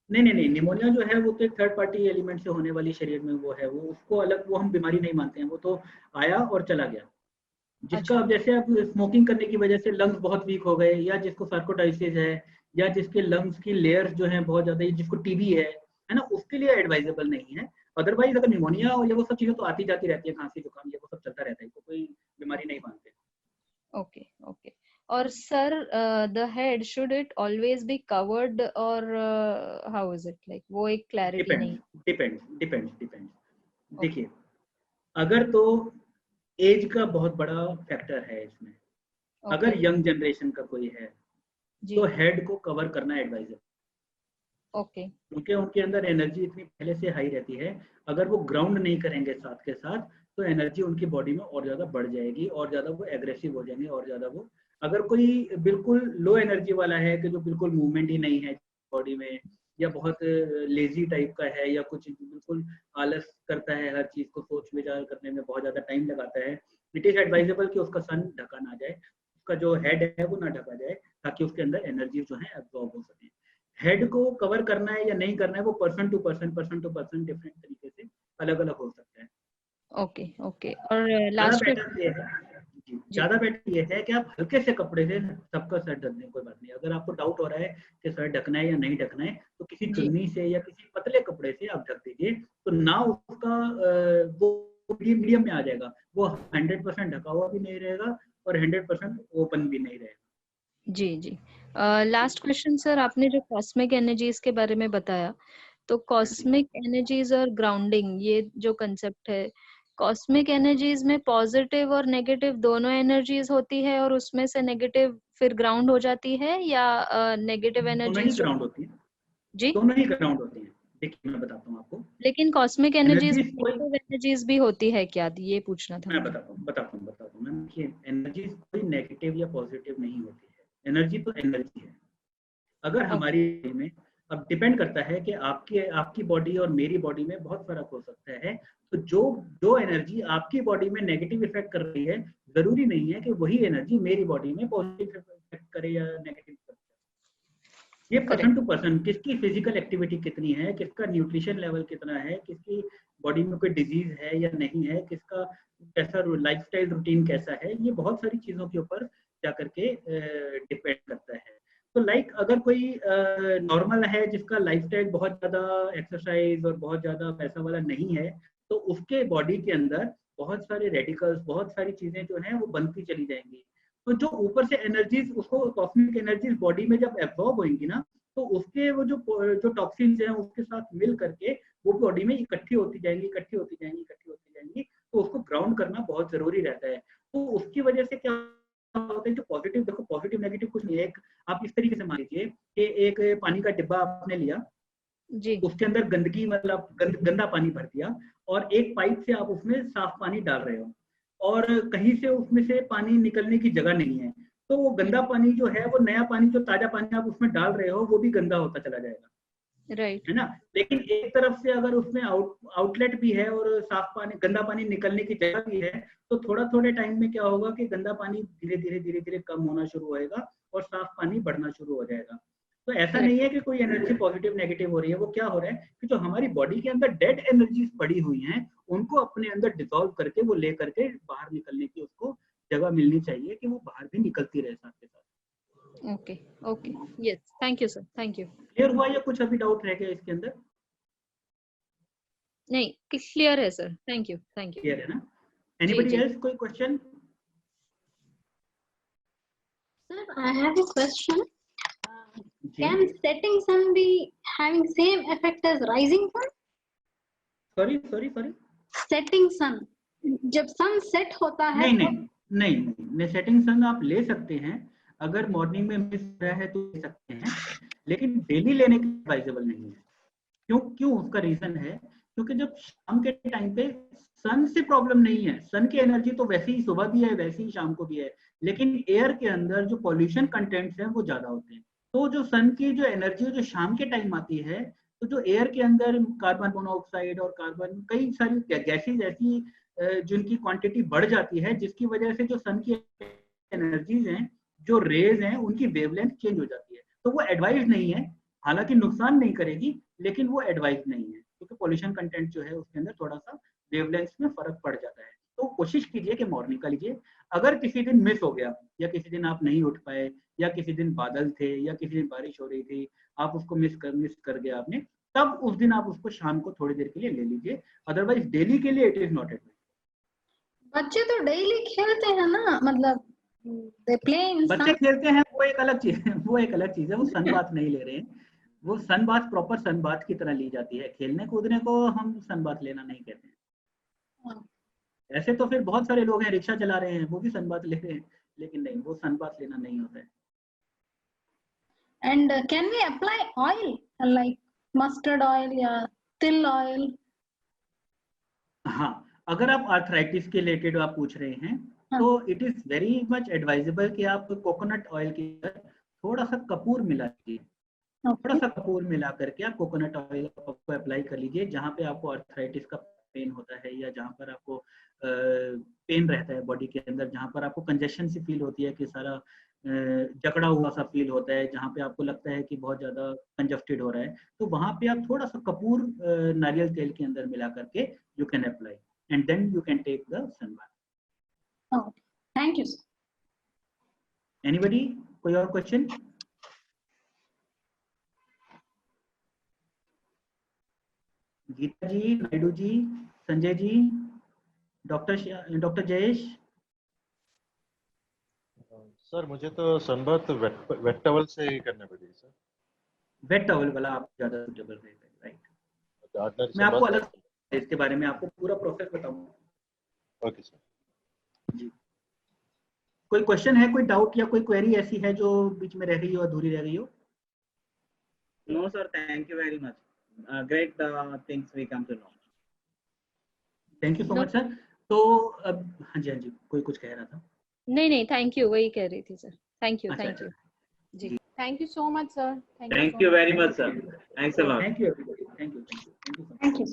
नहीं, निमोनिया जो है वो तो एक थर्ड पार्टी एलिमेंट से होने वाली शरीर में वो है, वो उसको अलग, वो हम बीमारी नहीं मानते हैं, वो तो आया और चला गया। जिसका अच्छा। अब जैसे अब स्मोकिंग करने की वजह से लंग्स बहुत वीक हो गए, या जिसको सार्कोडाइसिस है, या जिसके लंग्स की लेयर्स जो है बहुत ज्यादा, जिसको टीबी है ना, उसके लिए एडवाइजेबल नहीं है। अदरवाइज अगर निमोनिया और ये वो सब चीजें तो आती जाती रहती है, खांसी जुकाम ये वो सब चलता रहता है, तो कोई बीमारी नहीं मानते। Okay okay. और sir the head should it always be covered और हाउ इज इट लाइक, वो एक क्लैरिटी डिपेंड्स नहीं। डिपेंड्स ओके देखिए, अगर तो एज का बहुत बड़ा फैक्टर है इसमें। ओके। अगर यंग जनरेशन का कोई है जी। तो हेड को कवर करना एडवाइजर, ओके। क्योंकि उनके अंदर एनर्जी इतनी पहले से हाई रहती है। अगर वो ग्राउंड नहीं करेंगे साथ के साथ, तो एनर्जी उनकी बॉडी में और ज़्यादा बढ़ जाएगी, और ज़्यादा वो एग्रेसिव हो जाएंगे, और ज़्यादा वो, अगर कोई बिल्कुल लो एनर्जी वाला है कि जो बिल्कुल मूवमेंट ही नहीं है बॉडी में, या बहुत लेजी टाइप का है, या कुछ बिल्कुल आलस करता है, हर चीज़ को सोच विचार करने में बहुत ज़्यादा टाइम लगाता है, इट इज़ एडवाइजेबल कि उसका सन ढका ना जाए, उसका जो हेड है वो ना ढका जाए, ताकि उसके अंदर एनर्जी जो है एब्जॉर्ब हो सके। हेड को कवर करना है या नहीं करना है, वो पर्सन टू पर्सन डिफरेंट तरीके से अलग अलग हो सकता है। Okay okay. और ज्यादा लास्ट बेटर ये क्वेश्चन। है, जी, जी ज्यादा बेटर ये है कि आप हल्के से कपड़े से सबका सर ढक दें, कोई बात नहीं। अगर आपको डाउट हो रहा है कि सर ढकना है या नहीं ढकना है, तो किसी जी चुन्नी से या किसी पतले कपड़े से आप ढक दीजिए, तो ना उसका वो मीडियम में आ जाएगा, वो 100% ढका हुआ भी नहीं रहेगा और 100% ओपन भी नहीं रहेगा। जी जी। लास्ट क्वेश्चन सर, आपने जो कॉस्मिक एनर्जीज के बारे में बताया, तो हाँ जी। कॉस्मिक एनर्जीज और ग्राउंडिंग, ये जो कंसेप्ट है, कॉस्मिक एनर्जीज में पॉजिटिव और नेगेटिव दोनों एनर्जीज होती है, और उसमें से नेगेटिव फिर ग्राउंड हो जाती है, या नेगेटिव दोनों ही एनर्जीज जो। ग्राउंड होती है, जी। दोनों ही ग्राउंड होती हैं। देखिए मैं बताता हूँ आपको, लेकिन कॉस्मिक एनर्जीज एनर्जीज में कोई, नेगेटिव एनर्जीज भी होती है क्या, ये पूछना था मैं मुझे। बताता हूँ मैम, देखिए एनर्जीज कोई नेगेटिव या पॉजिटिव नहीं होती है, एनर्जी तो एनर्जी है। अगर ओके। हमारी body में, अब डिपेंड करता है कि आपकी आपकी बॉडी और मेरी बॉडी में बहुत फर्क हो सकता है, तो जो जो एनर्जी आपकी बॉडी में नेगेटिव इफेक्ट कर रही है, जरूरी नहीं है कि वही एनर्जी मेरी बॉडी में पॉजिटिव इफेक्ट करे या नेगेटिव करे। ये पर्सन करेक्ट। टू पर्सन, किसकी फिजिकल एक्टिविटी कितनी है, किसका न्यूट्रिशन लेवल कितना है, किसकी बॉडी में कोई डिजीज है या नहीं है, किसका कैसा लाइफस्टाइल रूटीन कैसा है, ये बहुत सारी चीजों के ऊपर जा करके डिपेंड करता है। तो लाइक अगर कोई नॉर्मल है, जिसका लाइफस्टाइल बहुत ज्यादा एक्सरसाइज और बहुत ज्यादा पैसा वाला नहीं है, तो उसके बॉडी के अंदर बहुत सारे रेडिकल्स, बहुत सारी चीजें जो हैं वो बनती चली जाएंगी। तो जो ऊपर से एनर्जीज, उसको कॉस्मिक एनर्जीज बॉडी में जब एब्जॉर्ब होंगी ना, तो उसके वो जो टॉक्सिन्स हैं उसके साथ मिल करके वो बॉडी में इकट्ठी होती जाएंगी, इकट्ठी होती जाएंगी, इकट्ठी होती जाएंगी, तो उसको ग्राउंड करना बहुत जरूरी रहता है। तो उसकी वजह से क्या होता है, जो पॉजिटिव, देखो पॉजिटिव नेगेटिव कुछ नहीं है, एक आप इस तरीके से मान लीजिए कि एक पानी का डिब्बा आपने लिया, जी। उसके अंदर गंदगी, मतलब गंदा पानी भर दिया, और एक पाइप से आप उसमें साफ पानी डाल रहे हो, और कहीं से उसमें से पानी निकलने की जगह नहीं है, तो वो गंदा पानी जो है, वो नया पानी, जो ताजा पानी आप उसमें डाल रहे हो, वो भी गंदा होता चला जाएगा, राइट। है ना। लेकिन एक तरफ से अगर उसमें आउटलेट भी है और साफ पानी, गंदा पानी निकलने की जगह भी है, तो थोड़ा थोड़े टाइम में क्या होगा कि गंदा पानी धीरे धीरे कम होना शुरू होएगा और साफ पानी बढ़ना शुरू हो जाएगा। तो ऐसा नहीं करेक्ट। है कि कोई एनर्जी पॉजिटिव नेगेटिव हो रही है, वो क्या हो रहा है कि जो हमारी बॉडी के अंदर डेड एनर्जीज पड़ी हुई हैं, उनको अपने अंदर डिसॉल्व करके वो ले करके बाहर निकलने की उसको जगह मिलनी चाहिए, कि वो बाहर भी निकलती रहे साथ के साथ। Okay okay. Yes, thank you sir, thank you. Clear हुआ या कुछ अभी डाउट रह गया इसके अंदर? नहीं, क्लियर है sir, thank you thank you. Clear है ना? जी एनीबडी जी। एल्स, कोई question? Sir, I have a question. जी, Can setting sun be having same effect as rising sun? Sorry sorry sorry, Setting sun, जब sun set होता है नहीं तो नहीं नहीं, सेटिंग सन आप ले सकते हैं, अगर मॉर्निंग में मिस हो रहा है तो ले सकते हैं, लेकिन डेली लेने के एडवाइजेबल नहीं है। क्यों क्यों उसका रीजन है, क्योंकि जब शाम के टाइम पे सन से प्रॉब्लम नहीं है, सन की एनर्जी तो वैसे ही सुबह भी है, वैसे ही शाम को भी है, लेकिन एयर के अंदर जो पॉल्यूशन कंटेंट्स हैं वो ज्यादा होते हैं। तो जो सन की जो एनर्जी जो शाम के टाइम आती है, तो जो एयर के अंदर कार्बन मोनोऑक्साइड और कार्बन, कई सारी गैसेज ऐसी जिनकी क्वांटिटी बढ़ जाती है, जिसकी वजह से जो सन की एनर्जीज हैं, जो रेज हैं, उनकी वेवलेंथ चेंज हो जाती है। तो वो एडवाइज नहीं है हालांकि नुकसान नहीं करेगी, लेकिन वो एडवाइस नहीं है, क्योंकि पॉल्यूशन कंटेंट जो है उसके अंदर थोड़ा सा वेवलेंथ में फर्क पड़ जाता है। तो कोशिश कीजिए कि मॉर्निंग का लीजिए। अगर किसी दिन मिस हो गया, या किसी दिन आप नहीं उठ पाए, या किसी दिन बादल थे, या किसी दिन बारिश हो रही थी, आप उसको मिस कर गया आपने, तब उस दिन आप उसको शाम को थोड़ी देर के लिए ले लीजिए। अदरवाइज डेली के लिए इट इज नॉट एडवाइस। बच्चे तो डेली खेलते हैं ना, मतलब they play in बच्चे sun. खेलते हैं, वो एक अलग चीज है, वो एक अलग चीज है, वो सन बाथ नहीं ले रहे हैं। वो sun bath proper sun bath की तरह ली जाती है, खेलने कूदने को हम सन बाथ लेना नहीं कहते हैं। ऐसे तो फिर बहुत सारे लोग हैं रिक्शा चला रहे हैं, वो भी सन बाथ ले रहे हैं, लेकिन नहीं, वो सन बाथ लेना नहीं होता है। And can we apply oil like mustard oil या तिल oil? हाँ, अगर आप आर्थराइटिस के रिलेटेड आप पूछ रहे हैं, तो it is very much advisable कि आप कोकोनट ऑयल के अंदर थोड़ा सा कपूर मिला लीजिए। थोड़ा सा कपूर मिला करके आप कोकोनट ऑयल को अप्लाई कर लीजिए, जहाँ पे आपको आर्थराइटिस का पेन होता है, या जहाँ पर आपको पेन रहता है बॉडी के अंदर, जहाँ पर आपको कंजेशन सी फील होती है कि सारा जकड़ा हुआ सा फील होता है, जहाँ पे आपको लगता है कि बहुत ज्यादा कंजस्टेड हो रहा है, तो वहाँ पे आप थोड़ा सा कपूर नारियल तेल के अंदर मिला करके you can apply, and then you can take the sun bath. Oh, thank you. Anybody, कोई और क्वेश्चन? गीता जी, नायडू जी, संजय जी, डॉक्टर जयेश। सर मुझे तो सनबाथ वेट टॉवल से ही करना पड़ेगी सर। वेट टॉवल वाला आप ज्यादा सूटेबल रहेगा, राइट? ऑर्डिनरी मैं आपको अलग इसके बारे में आपको पूरा प्रोसेस बताऊंगा। ओके सर जी, कोई क्वेश्चन है, कोई डाउट या कोई क्वेरी ऐसी है जो बीच में रह गई हो, अधूरी रह गई हो? No sir, thank you very much, great things we come to know. Thank you so much sir. तो अब हाँ जी, कोई कुछ कह रहा था? नहीं, थैंक यू, वही कह रही थी सर। थैंक यू जी, thank you so much sir. Thank you very much sir, thanks a lot. Thank you everybody, thank you. Thank you.